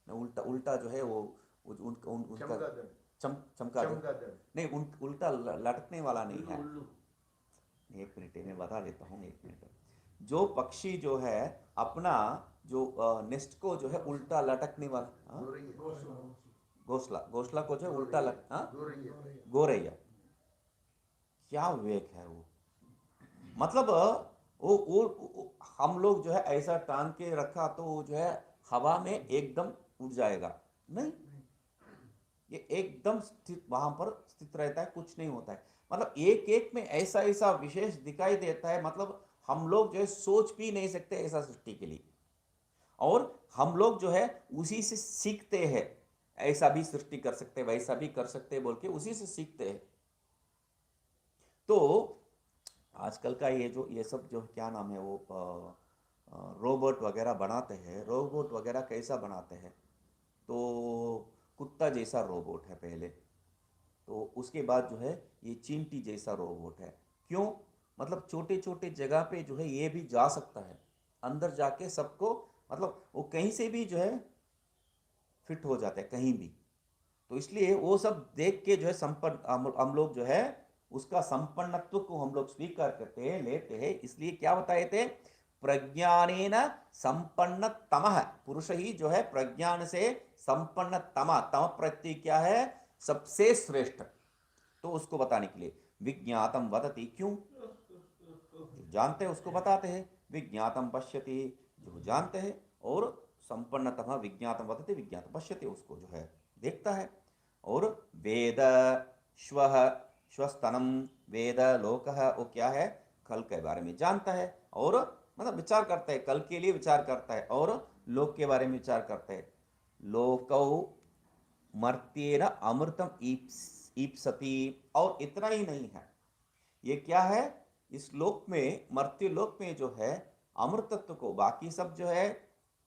उल्टा उल्टा जो है वो उनका चमगादड़ नहीं, उल्टा लटकने वाला नहीं है, एक मिनट मैं बता देता हूँ, एक मिनट, जो पक्षी जो है अपना जो नेस्ट को जो है उल्टा लटकने वाला, घोंसला घोंसला को जो है उल्टा गोरैया, क्या विवेक है वो, मतलब वो हम लोग जो है ऐसा टांग के रखा तो वो जो है हवा में एकदम उड़ जाएगा, नहीं, ये एकदम स्थित वहां पर स्थित रहता है, कुछ नहीं होता है, मतलब एक एक में ऐसा ऐसा विशेष दिखाई देता है, मतलब हम लोग जो है सोच भी नहीं सकते ऐसा सृष्टि के लिए, और हम लोग जो है उसी से सीखते हैं, ऐसा भी सृष्टि कर सकते वैसा भी कर सकते बोल के उसी से सीखते हैं, तो आजकल का ये जो ये सब जो क्या नाम है वो रोबोट वगैरह बनाते हैं, रोबोट वगैरह कैसा बनाते हैं, तो कुत्ता जैसा रोबोट है पहले, तो उसके बाद जो है ये चींटी जैसा रोबोट है, क्यों? मतलब छोटे छोटे जगह पे जो है ये भी जा सकता है, अंदर जाके सबको, मतलब वो कहीं से भी जो है फिट हो जाता है कहीं भी। तो इसलिए वो सब देख के जो है संपन्न हम लोग जो है उसका संपन्नत्व को हम लोग स्वीकार करते हैं, लेते हैं। इसलिए क्या बताए थे? प्रज्ञानेन संपन्न तमः, पुरुष ही जो है प्रज्ञान से संपन्न तम, तम प्रत्यय क्या है? सबसे श्रेष्ठ। तो उसको बताने के लिए विज्ञातम वदति, क्यों? जो जानते हैं उसको बताते हैं। विज्ञातम पश्यति, जो जानते हैं, और संपन्नतम विज्ञातम वदति, विज्ञातम पश्यति, उसको जो है देखता है। और वेद श्वः श्वस्तनम, वेद लोकः, वो क्या है? कल के बारे में जानता है, और मतलब विचार करता है, कल के लिए विचार करता है, और लोक के बारे में विचार करता है। लोकौ मर्त्येन अमृतम ईप्सति, और इतना ही नहीं है, ये क्या है? इस लोक में, मर्त्य लोक में जो है अमृतत्व को, बाकी सब जो है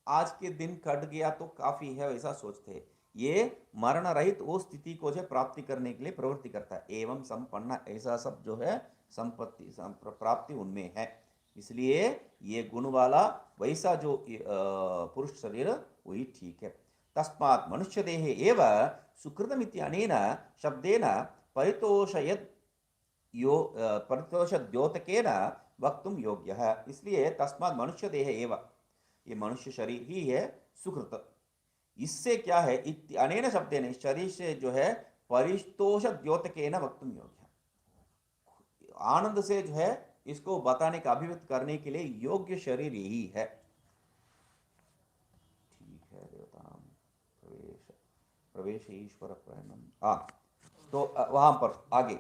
आज के दिन कट गया तो काफी है ऐसा सोचते हैं, ये मरण रहित वो स्थिति को जो प्राप्ति करने के लिए प्रवृत्ति करता है। एवं संपन्न, ऐसा सब जो है संपत्ति प्राप्ति उनमें है। इसलिए ये गुण वाला वैसा जो पुरुष शरीर वही ठीक है। तस्मात् मनुष्य देहे एव सुकृतमिति अनेन शब्देन परितोषयत् यो परितोष द्योतकेन वक्तुम योग्य है। इसलिए तस्मात् मनुष्य देह एव, ये मनुष्य शरीर ही है सुकृत। इससे क्या है? अनेन शब्देन, इस शरीर से जो है परितोष द्योतकेन वक्तुम योग्य, आनंद से जो है इसको बताने का, अभिव्यक्त करने के लिए योग्य शरीर यही है। ठीक है, देवता प्रवेश, प्रवेश ईश्वर प्रेरणम। तो वहां पर आगे,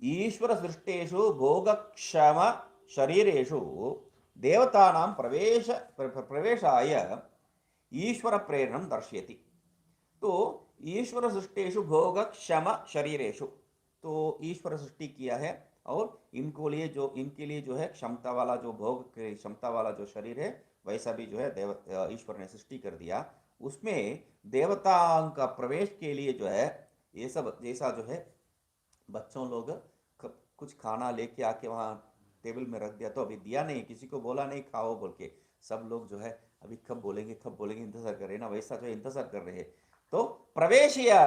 ईश्वर सृष्टेषु भोगक्षम शरीरेषु देवतानां प्रवेशाय ईश्वर प्रेरणं दर्शयति। तो ईश्वर सृष्टेषु भोगक्षम शरीरेषु, तो ईश्वर सृष्टि किया है, और इनके लिए जो है क्षमता वाला, जो भोग क्षमता वाला जो शरीर है, वैसा भी जो है ईश्वर ने सृष्टि कर दिया। उसमें देवताओं का प्रवेश के लिए जो है ये सब, जैसा जो है बच्चों लोग कुछ खाना लेके आके वहाँ टेबल में रख दिया, तो अभी दिया नहीं, किसी को बोला नहीं खाओ बोल के, सब लोग जो है अभी कब बोलेंगे कब बोलेंगे इंतजार कर रहे हैं ना, वैसा जो इंतजार कर रहे हैं। तो प्रवेश या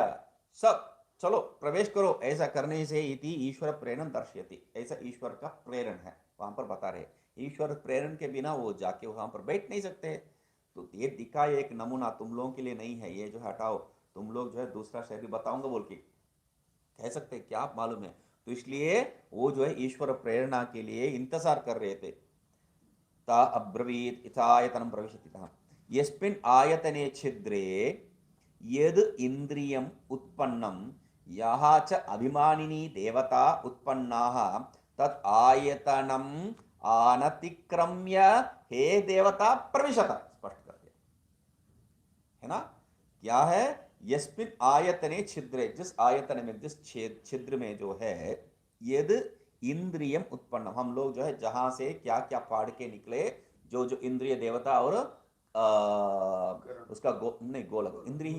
सब, चलो प्रवेश करो, ऐसा करने से इति ईश्वर प्रेरण दर्शयति, ऐसा ईश्वर का प्रेरण है, वहां पर बता रहे। ईश्वर प्रेरण के बिना वो जाके वहां पर बैठ नहीं सकते। तो ये दिखाए एक नमूना, तुम लोगों के लिए नहीं है, ये जो हटाओ, तुम लोग जो है दूसरा शरीर बताऊंगा बोल के कह सकते, क्या आप मालूम है? तो इसलिए वो जो है ईश्वर प्रेरणा के लिए इंतजार कर रहे थे। ता अब्रवीत इथायतनं प्रविशति, यस्मिन् आयतने छिद्रे यद इंद्रियम उत्पन्नम याः च अभिमानिनी देवता उत्पन्नाः तत् आयतनम अनतिक्रम्य हे देवता प्रविशत, स्पष्ट कर दिया है ना। क्या है? यस्मिन् आयतने छिद्रे, जिस आयतन में, जिस छिद्र में जो है, यद इंद्रियम उत्पन्न, हम लोग जो है जहां से क्या क्या फाड़ के निकले, जो जो इंद्रिय देवता और उसका गोलक इंद्रिय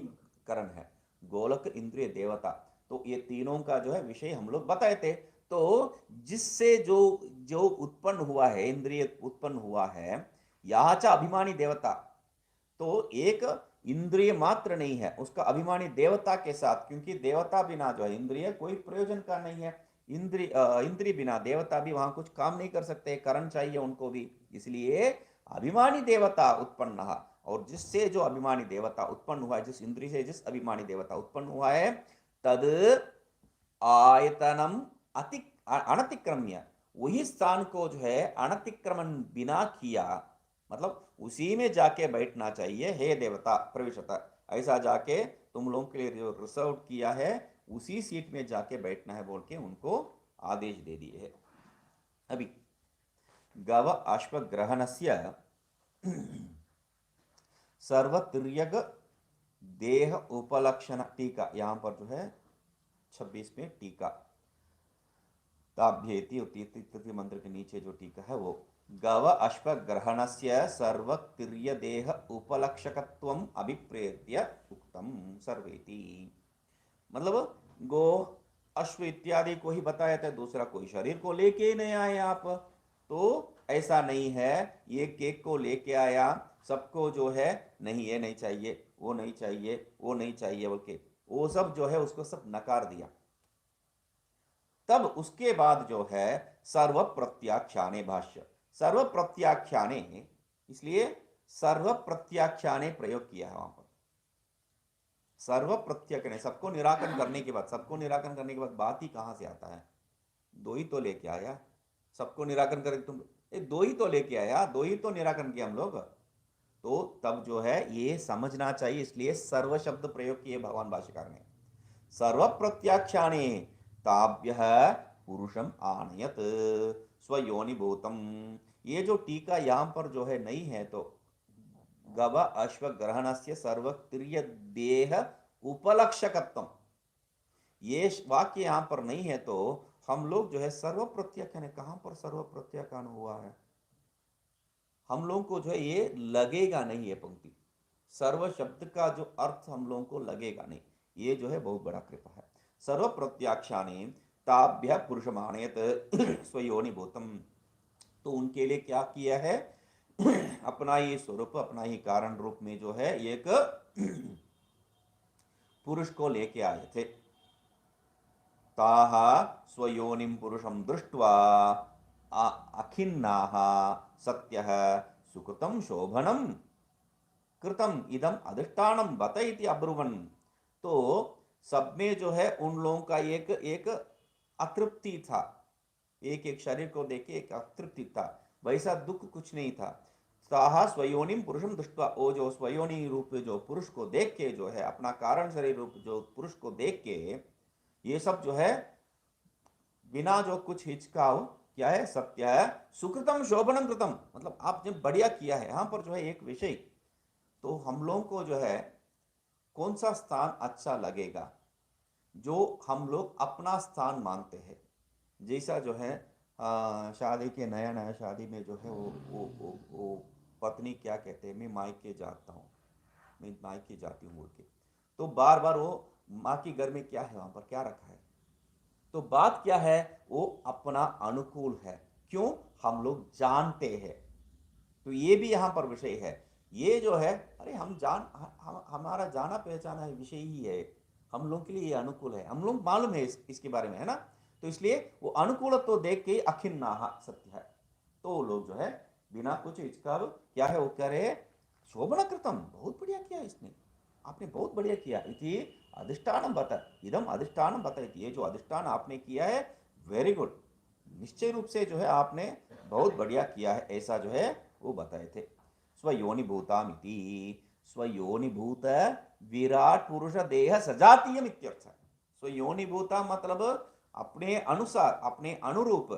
करण है, गोलक इंद्रिय देवता, तो ये तीनों का जो है विषय हम लोग बताए थे। तो जिससे जो जो उत्पन्न हुआ है, इंद्रिय उत्पन्न हुआ है, यहाँ चा अभिमानी देवता, तो एक इंद्रिय मात्र नहीं है, उसका अभिमानी देवता के साथ, क्योंकि देवता बिना जो है इंद्रिय कोई प्रयोजन का नहीं है, इंद्रिय बिना देवता भी वहां कुछ काम नहीं कर सकते, करण चाहिए उनको भी। इसलिए अभिमानी देवता उत्पन्न, और जिससे जो अभिमानी देवता उत्पन्न हुआ है, जिस इंद्रिय से जिस अभिमानी देवता उत्पन्न हुआ है, तद आयतनम अनतिक्रम्य, वही स्थान को जो है अनतिक्रमण बिना किया, मतलब उसी में जाके बैठना चाहिए। हे देवता प्रविशता, ऐसा जाके तुम लोगों के लिए जो रिजर्व किया है उसी सीट में जाके बैठना है बोल के उनको आदेश दे दिए है। अभी गव अश्वग्रहणस्य सर्वतिर्यक देह उपलक्षण टीका, यहां पर जो है 26 में टीका, ताभ्येति तृतीय मंत्र के नीचे जो टीका है वो, गव अश्वग्रहणस्य सर्वतिर्य देह उपलक्षकत्वम अभिप्रेत्य उक्तम सर्वेति, मतलब गो अश्व इत्यादि को ही बताया था, दूसरा कोई शरीर को लेके ही नहीं आए आप। तो ऐसा नहीं है, ये केक को लेके आया, सबको जो है नहीं ये नहीं चाहिए, वो नहीं चाहिए, वो नहीं चाहिए बोल के वो सब जो है उसको सब नकार दिया। तब उसके बाद जो है सर्व प्रत्याख्याने भाष्य, सर्व प्रत्याख्याने, इसलिए सर्व प्रत्याख्याने प्रयोग किया है वहां पर। सर्व प्रत्याख्याने, सबको निराकरण करने के बाद, सबको निराकरण करने के बाद बात ही कहां से आता है? दो ही तो लेके आया, सबको निराकरण करके तुम दो ही तो लेके आया, दो ही तो निराकरण किया हम लोग। तो तब जो है ये समझना चाहिए, इसलिए सर्व शब्द प्रयोग किए भगवान भाष्यकार ने। सर्व प्रत्याख्याने ताभ्य पुरुषम आनयत स्वयोनिभूतम। ये जो टीका यहां पर जो है नहीं है, तो गव अश्व ग्रहण से सर्वक्रिय देह उपलक्षकत्व, ये वाक्य यहां पर नहीं है, तो हम लोग जो है सर्व प्रत्याख्यान, कहां पर सर्व प्रत्याख्यान हुआ है? हम लोगों को जो है ये लगेगा नहीं, ये पंक्ति सर्व शब्द का जो अर्थ हम लोगों को लगेगा नहीं, ये जो है बहुत बड़ा कृपा है। सर्व प्रत्याख्याने ताभ्य पुरुषमाणयत स्वयोनिभूतम, तो उनके लिए क्या किया है? अपना ही स्वरूप, अपना ही कारण रूप में जो है एक पुरुष को लेके आए थे। ताः स्वयोनिं पुरुषं दृष्ट्वा अखिन्नाः सत्यः सुकृतं शोभनं कृतम इदम अधिष्ठानम बत इति अब्रुवन्। तो सब में जो है उन लोगों का एक एक अतृप्ति था, एक एक शरीर को देख के एक अतृप्ति था, वैसा दुख कुछ नहीं था। ताहा स्वयोनिम पुरुषम दृष्ट्वा, वो जो स्वयोनि रूप जो पुरुष को देख के जो है, अपना कारण शरीर रूप जो पुरुष को देख के ये सब जो है बिना जो कुछ हिचकाव, क्या है? सत्य है सुकृतम शोभनम कृतम, मतलब आपने बढ़िया किया है। यहां पर जो है एक विषय, तो हम लोगों को जो है कौन सा स्थान अच्छा लगेगा, जो हम लोग अपना स्थान मानते हैं। जैसा जो है शादी के नया नया शादी में जो है वो पत्नी क्या कहते हैं, मैं मायके जाता हूँ, मैं मायके जाती हूँ बोल के, तो बार बार वो माँ के घर में क्या है, वहां पर क्या रखा है, तो बात क्या है? वो अपना अनुकूल है। क्यों? हम लोग जानते हैं। तो ये भी यहां पर विषय है। ये जो है, अरे हमारा जाना पहचाना है विषय ही है, हम लोग के लिए ये अनुकूल है, हम लोग मालूम है इसके बारे में, है ना। तो इसलिए वो अनुकूल तो देख के अखिन्नाः सत्य है, तो वो लोग जो है बिना कुछ हिचकाव, क्या है वो कह रहे, शोभन कृतम, बहुत बढ़िया किया इसने, आपने बहुत बढ़िया किया, इति अधिष्ठानम बता, इदम अधिष्ठानम बता, ये जो अधिष्ठान आपने किया है वेरी गुड, निश्चय रूप से जो है आपने बहुत बढ़िया किया है, ऐसा जो है वो बताए थे। स्वयोनिभूतामिति, स्वयोनिभूत विराट पुरुष देह सजातीय इत्यर्थ। स्वयोनिभूता मतलब अपने अनुसार, अपने अनुरूप,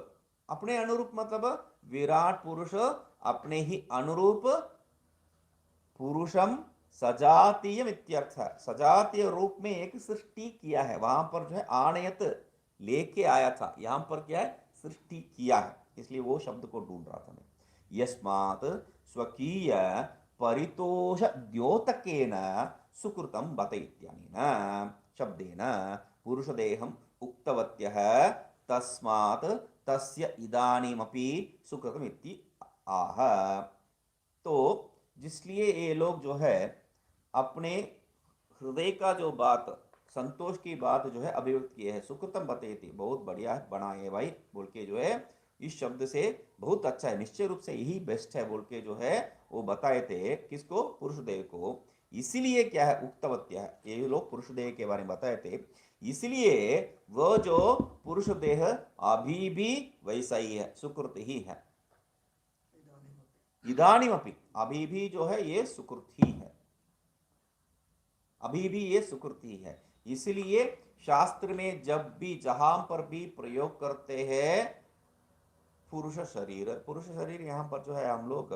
अपने अनुरूप मतलब विराट पुरुष अपने ही अनुरूप पुरुषम सजातीय इत्यर्थ, सजातीय रूप में एक सृष्टि किया है। वहां पर जो है आनयत लेके आया था, यहां पर क्या है? सृष्टि किया है, इसलिए वो शब्द को ढूंढ रहा था मैं। यस्मात् स्वकीय परितोष द्योतकेन सुकृतं बत इत्यनेन शब्देन पुरुषदेहम् उक्तवत्यः, तस्मात् तस्य इदानीमपि सुकृतम् इति आह। तो जिसलिए ये लोग जो है अपने हृदय का जो बात, संतोष की बात जो है अभिव्यक्त किए है, सुकृतम बतेति, बहुत बढ़िया बना है भाई बोल के जो है इस शब्द से बहुत अच्छा है, निश्चय रूप से यही बेस्ट है बोल के जो है वो बताए थे, किसको? पुरुष देह को। इसीलिए क्या है उक्तवत्य है, ये लोग पुरुष देह के बारे में बताए थे, इसलिए वह जो पुरुष देह अभी भी वैसा ही है, सुकृत ही है। इदानीमपि, अभी भी जो है ये सुकृत ही है, अभी भी ये सुकृत ही है। इसलिए शास्त्र में जब भी जहां पर भी प्रयोग करते हैं पुरुष शरीर, पुरुष शरीर यहां पर जो है हम लोग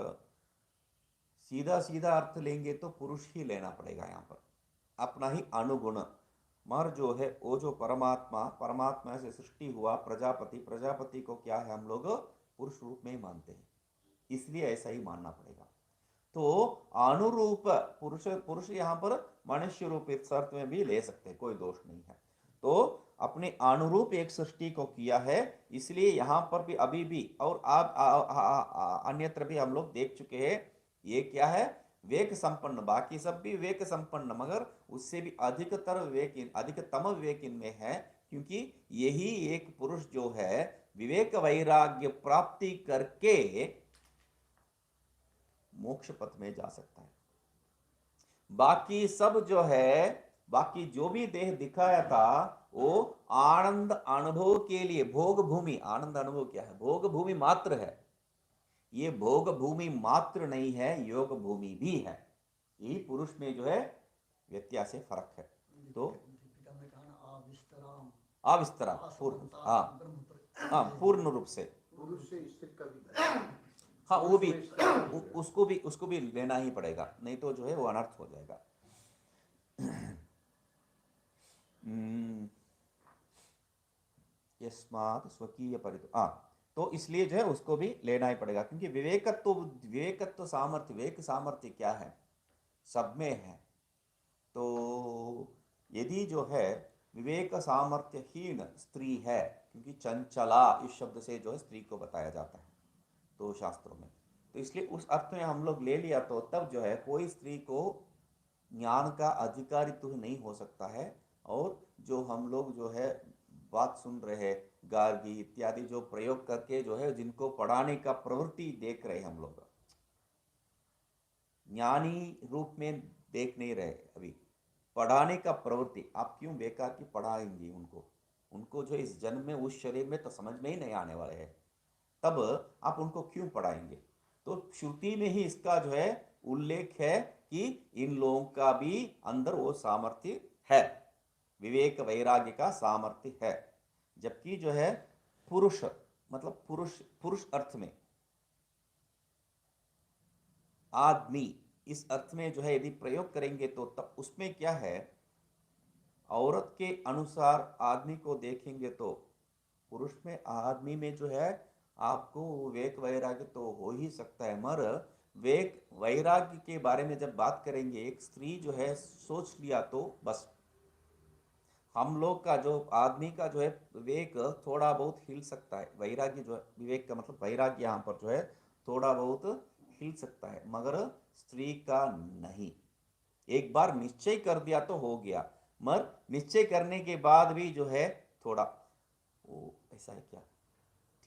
सीधा सीधा अर्थ लेंगे तो पुरुष ही लेना पड़ेगा यहां पर, अपना ही अनुगुण। मर जो है वो जो परमात्मा, परमात्मा से सृष्टि हुआ प्रजापति, प्रजापति को क्या है हम लोग पुरुष रूप में ही मानते हैं, इसलिए ऐसा ही मानना पड़ेगा। तो अनुरूप पुरुष, पुरुष यहां पर मनुष्य रूप इस अर्थ में भी ले सकते हैं, कोई दोष नहीं है। तो अपने अनुरूप एक सृष्टि को किया है। इसलिए यहाँ पर भी अभी भी और आप अन्यत्र भी हम लोग देख चुके हैं, ये क्या है, विवेक संपन्न। बाकी सब भी विवेक संपन्न, मगर उससे भी अधिकतर विवेक, अधिकतम विवेक इनमें है, क्योंकि यही एक पुरुष जो है विवेक वैराग्य प्राप्ति करके मोक्ष पथ में जा सकता है। बाकी सब जो है, बाकी जो भी देह दिखाया था वो आनंद अनुभव के लिए, भोग भूमि, आनंद अनुभव क्या है, भोग भूमि मात्र है। ये भोग भूमि मात्र नहीं है, योग भूमि भी है। यही पुरुष में जो है व्यत्यास है, फर्क है। तो दीपिका में कहा ना, आविस्तराम अविस्तरा पूर्ण, हाँ हाँ, पूर्ण रूप से पुरुष से स्त्री का भी, हाँ, वो भी पुरुष में स्त्री का भी। उसको भी लेना ही पड़ेगा, नहीं तो जो है वो अनर्थ हो जाएगा। यस्मात् स्वकीय परितो, तो इसलिए जो है उसको भी लेना ही पड़ेगा, क्योंकि विवेकत्व सामर्थ्य, विवेक सामर्थ्य क्या है, सब में है। तो यदि जो है विवेक सामर्थ्यहीन स्त्री है, क्योंकि चंचला इस शब्द से जो है स्त्री को बताया जाता है तो शास्त्रों में, तो इसलिए उस अर्थ में हम लोग ले लिया, तो तब जो है कोई स्त्री को ज्ञान का अधिकारित्व नहीं हो सकता है। और जो हम लोग जो है बात सुन रहे हैं, गार्गी इत्यादि जो प्रयोग करके जो है जिनको पढ़ाने का प्रवृत्ति देख रहे हैं हम लोग, ज्ञानी रूप में देख नहीं रहे अभी, पढ़ाने का प्रवृत्ति। आप क्यों बेकार की पढ़ाएंगे उनको जो इस जन्म में उस शरीर में तो समझ में ही नहीं आने वाले हैं, तब आप उनको क्यों पढ़ाएंगे। तो श्रुति में ही इसका जो है उल्लेख है कि इन लोगों का भी अंदर वो सामर्थ्य है, विवेक वैराग्य का सामर्थ्य है। जबकि जो है पुरुष, मतलब पुरुष अर्थ में, आदमी इस अर्थ में जो है यदि प्रयोग करेंगे तो तब उसमें क्या है, औरत के अनुसार आदमी को देखेंगे तो पुरुष में, आदमी में जो है आपको विवेक वैराग्य तो हो ही सकता है, मगर विवेक वैराग्य के बारे में जब बात करेंगे, एक स्त्री जो है सोच लिया तो बस, हम लोग का जो आदमी का जो है विवेक थोड़ा बहुत हिल सकता है, वैराग्य जो है, विवेक का मतलब वैराग्य यहाँ पर जो है थोड़ा बहुत हिल सकता है, मगर स्त्री का नहीं। एक बार निश्चय कर दिया तो हो गया, मगर निश्चय करने के बाद भी जो है थोड़ा वो ऐसा है क्या,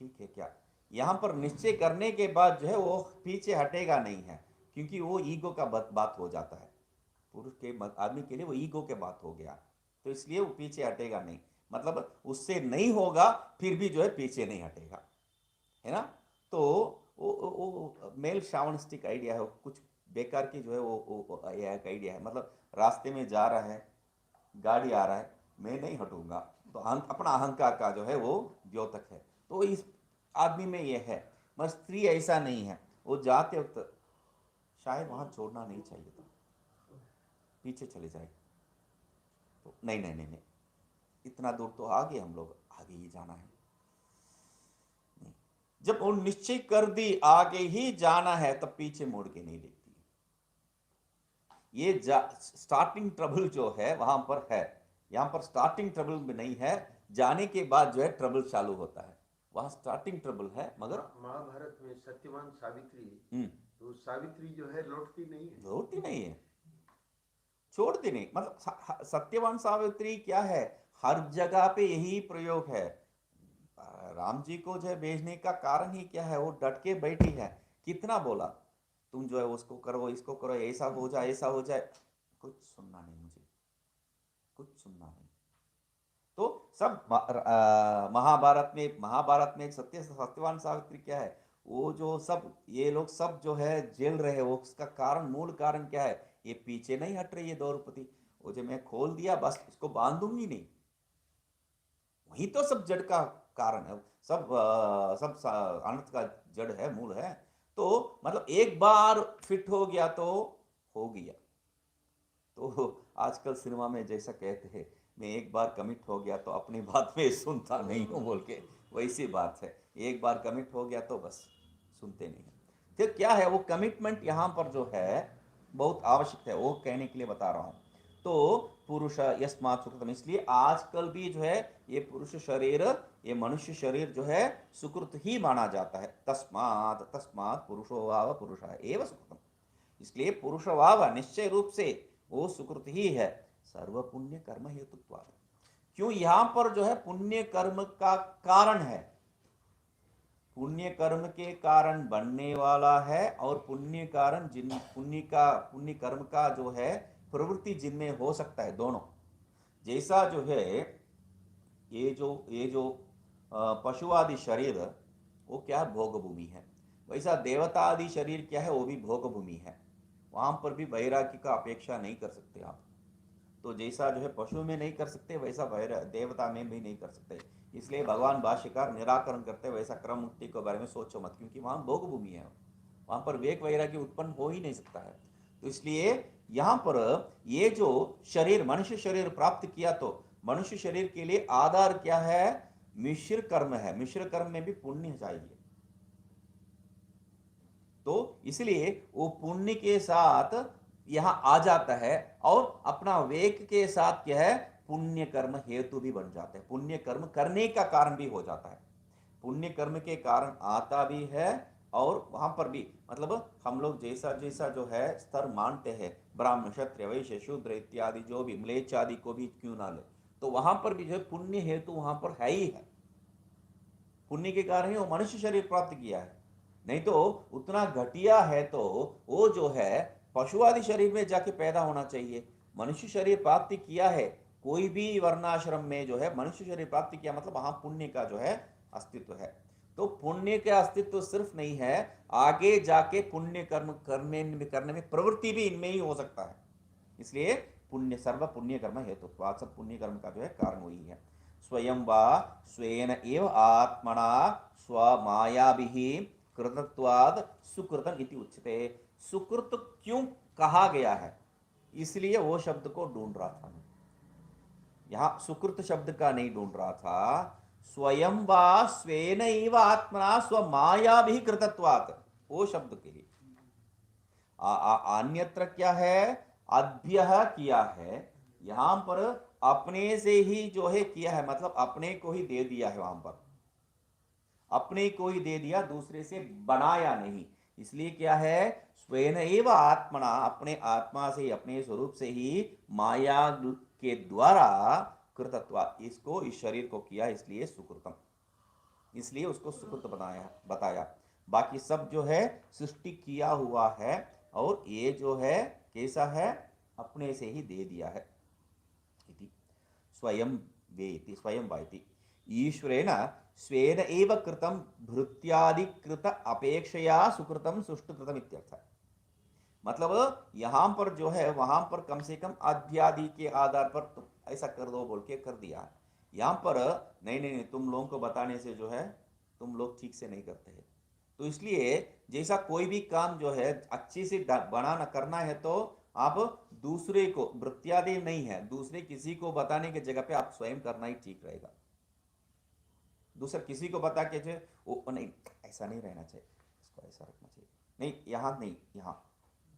ठीक है क्या, यहाँ पर निश्चय करने के बाद जो है वो पीछे हटेगा नहीं है, क्योंकि वो ईगो का बात हो जाता है, पुरुष के आदमी के लिए वो ईगो के बात हो गया, तो इसलिए वो पीछे हटेगा नहीं, मतलब उससे नहीं होगा फिर भी जो है पीछे नहीं हटेगा, है ना। तो वो मेल शावनिस्टिक आइडिया है, कुछ बेकार की जो है वो एक आइडिया है, मतलब रास्ते में जा रहा है, गाड़ी आ रहा है, मैं नहीं हटूंगा, तो अपना अहंकार का जो है वो द्योतक है, तो इस आदमी में ये है। मगर स्त्री ऐसा नहीं है, वो जाते वक्त शायद वहां छोड़ना नहीं चाहिए था, पीछे चले जाए, तो नहीं नहीं नहीं नहीं, इतना दूर तो आगे, हम लोग आगे ही जाना है। नहीं, जब वो निश्चय कर दी आगे ही जाना है, तब पीछे मुड़ के नहीं देखती। ये स्टार्टिंग ट्रबल जो है वहां पर है, यहां पर स्टार्टिंग ट्रबल में नहीं है, जाने के बाद जो है ट्रबल चालू होता है, वहां स्टार्टिंग ट्रबल है। मगर महाभारत में सत्यवान सावित्री, तो सावित्री जो है लौटती नहीं है, लौटती नहीं है, छोड़ती नहीं, मतलब सत्यवान सावित्री क्या है, हर जगह पे यही प्रयोग है। राम जी को जो है भेजने का कारण ही क्या है, वो डट के बैठी है, कितना बोला तुम जो है उसको करो, इसको करो, ऐसा हो जाए, ऐसा हो जाए, कुछ सुनना नहीं, मुझे कुछ सुनना नहीं। तो सब महाभारत में एक सत्यवान सावित्री क्या है, वो जो सब ये लोग सब जो है जेल रहे, वो उसका कारण, मूल कारण क्या है, ये पीछे नहीं हट रही है द्रौपदी, वो जो मैं खोल दिया बस उसको बांधूंगी नहीं, वही तो सब जड़ का कारण है, सब अनर्थ का जड़ है, मूल है। तो मतलब एक बार फिट हो गया तो हो गया। तो आजकल सिनेमा में जैसा कहते हैं, मैं एक बार कमिट हो गया तो अपनी बात में सुनता नहीं हूँ बोल के, वैसी बात है, एक बार कमिट हो गया तो बस सुनते नहीं है। तो क्या है वो कमिटमेंट यहाँ पर जो है बहुत आवश्यक है, वो कहने के लिए बता रहा हूँ। तो पुरुष यस्मात् सुकृतम, इसलिए आजकल भी जो है ये पुरुष शरीर, ये मनुष्य शरीर जो है सुकृत ही माना जाता है। तस्मात् तस्मात् पुरुषो वाव पुरुष एव सुकृतम, इसलिए पुरुष वाव निश्चय रूप से वो सुकृत ही है सर्व पुण्य कर्म हेतुत्वात्। क्यों यहां पर जो है पुण्य कर्म का कारण है, पुण्य कर्म के कारण बनने वाला है, और पुण्य कारण जिन पुण्य कर्म का जो है प्रवृत्ति जिनमें हो सकता है, दोनों। जैसा जो है ये जो पशु आदि शरीर वो क्या भोग भूमि है, वैसा देवता आदि शरीर क्या है, वो भी भोग भूमि है। वहां पर भी वैराग्य का अपेक्षा नहीं कर सकते आप। तो जैसा जो है पशु में नहीं कर सकते, वैसा देवता में भी नहीं कर सकते। इसलिए भगवान भाष्यकार निराकरण करते वैसा क्रम मुक्ति के बारे में सोचो मत, क्योंकि वहां भोग भूमि है, वहां पर वेग वैराग्य उत्पन्न हो ही नहीं सकता है। तो इसलिए यहां पर ये जो शरीर मनुष्य शरीर प्राप्त किया, तो मनुष्य शरीर के लिए आधार क्या है, मिश्र कर्म है। मिश्र कर्म में भी पुण्य चाहिए, तो इसलिए वो पुण्य के साथ यहां आ जाता है, और अपना वेग के साथ क्या है पुण्य कर्म हेतु भी बन जाते हैं, पुण्य कर्म करने का कारण भी हो जाता है। पुण्य कर्म के कारण आता भी है, और वहां पर भी मतलब हम लोग जैसा जैसा जो है स्तर मानते हैं, ब्राह्मण क्षत्रिय वैश्य शूद्र इत्यादि जो भी म्लेच्छ आदि को भी क्यों ना ले, तो वहां पर भी जो है पुण्य हेतु वहां पर है ही है। पुण्य के कारण ही वो मनुष्य शरीर प्राप्त किया है, नहीं तो उतना घटिया है तो वो जो है पशु आदि शरीर में जाके पैदा होना चाहिए। मनुष्य शरीर प्राप्त किया है, कोई भी वर्णाश्रम में जो है मनुष्य शरीर प्राप्त किया, मतलब वहां पुण्य का जो है अस्तित्व है। तो पुण्य का अस्तित्व सिर्फ नहीं है, आगे जाके पुण्य कर्म करने में प्रवृत्ति भी इनमें ही हो सकता है। इसलिए पुण्य सर्व पुण्य कर्म हेतु, सब पुण्य कर्म का जो है कारण वही है। स्वयं वा स्वेन एव आत्मना स्वमायाभिः कृतत्वाद सुकृतम इति उच्यते। सुकृत क्यों कहा गया है, इसलिए वो शब्द को ढूंढ रहा था। यहां सुकृत शब्द का नहीं ढूंढ रहा था, स्वयं वा स्वेन एव आत्मना स्वमायाभिः कृतत्वात्, वो शब्द के लिए। अन्यत्र क्या है, अभ्यः किया है, यहां पर अपने से ही जो है किया है, मतलब अपने को ही दे दिया है। वहां पर अपने को ही दे दिया, दूसरे से बनाया नहीं। इसलिए क्या है, स्वेन एव आत्मना, अपने आत्मा से, अपने स्वरूप से ही माया के द्वारा कृतत्वा, इसको इस शरीर को किया, इसलिए सुकृतम, इसलिए उसको सुकृत बताया। बाकी सब जो है सृष्टि किया हुआ है, और ये जो है कैसा है, अपने से ही दे दिया है। स्वयं वेति स्वयं वाइति ईश्वरेण स्वेन एव कृतं भृत्यादिकृत अपेक्षया सुकृतं सुष्टुकृतम इत्यर्थ। मतलब यहां पर जो है वहां पर कम से कम अध्यादि के आधार पर तुम ऐसा कर दो बोल के कर दिया। यहां पर नहीं नहीं, तुम लोगों को बताने से जो है तुम लोग ठीक से नहीं करते हैं। तो इसलिए जैसा कोई भी काम जो है अच्छे से बनाना करना है, तो आप दूसरे को, वृत्त्यादि नहीं है, दूसरे किसी को बताने की जगह पे आप स्वयं करना ही ठीक रहेगा। दूसरा किसी को बता के जो वो नहीं, ऐसा नहीं रहना चाहिए, इसको ऐसा रखना चाहिए, नहीं यहाँ नहीं यहाँ,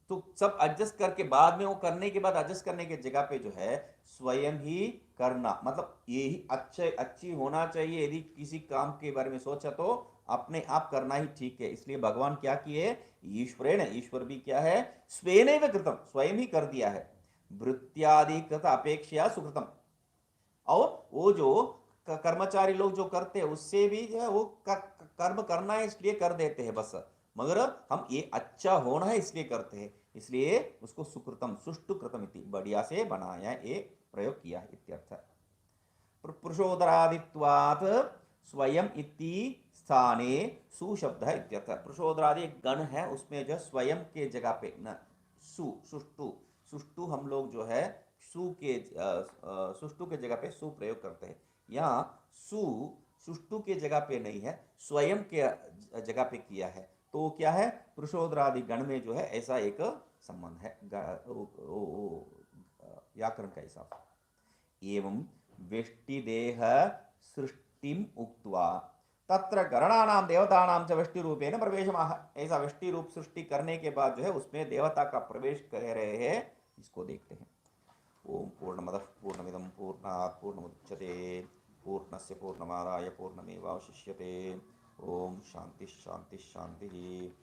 तो सब एडजस्ट करके बाद में वो करने के बाद एडजस्ट करने की जगह पे जो है स्वयं ही करना, मतलब ये ही अच्छी होना चाहिए। यदि किसी काम के बारे में सोचा तो अपने आप करना ही ठीक है। इसलिए भगवान क्या किए, ईश्वरेण, ईश्वर भी क्या है, स्वेनैव कृतम, स्वयं ही कर दिया है, भृत्यादि कृत अपेक्षा सुकृतम। और वो जो कर्मचारी लोग जो करते हैं उससे भी जो है वो कर्म करना है इसलिए कर देते हैं बस, मगर हम ये अच्छा होना है इसलिए करते हैं, इसलिए उसको सुकृतम सुष्टु कृतम इति, बढ़िया से बनाया, ये प्रयोग किया है इत्यर्थ। पुरुषोदरादित्वात् स्वयं इति स्थाने सुशब्द है इत्यर्थ। पुरुषोदरादि एक गण है, उसमें जो स्वयं के जगह पे न सुष्टु, सुष्टु हम लोग जो है सुष्टु के जगह पे सु प्रयोग करते हैं। यहाँ सुष्टु के जगह पे नहीं है, स्वयं के जगह पे किया है। तो क्या है, पुरुषोदरादि गण में जो है ऐसा एक संबंध है व्याकरण का हिसाब। एवं वेष्टि देह सृष्टिम उक्त्वा तत्र गणानां देवतानां च वेष्टि रूपेण प्रवेशमाह। ऐसा वेष्टि रूप सृष्टि करने के बाद जो है उसमें देवता का प्रवेश कह रहे हैं, इसको देखते हैं। ओम पूर्णमदः पूर्णमिदं पूर्णात् पूर्णमुदच्यते पूर्णस्य पूर्णमादाय पूर्णमेवावशिष्यते। ओम शांति शांति शांति।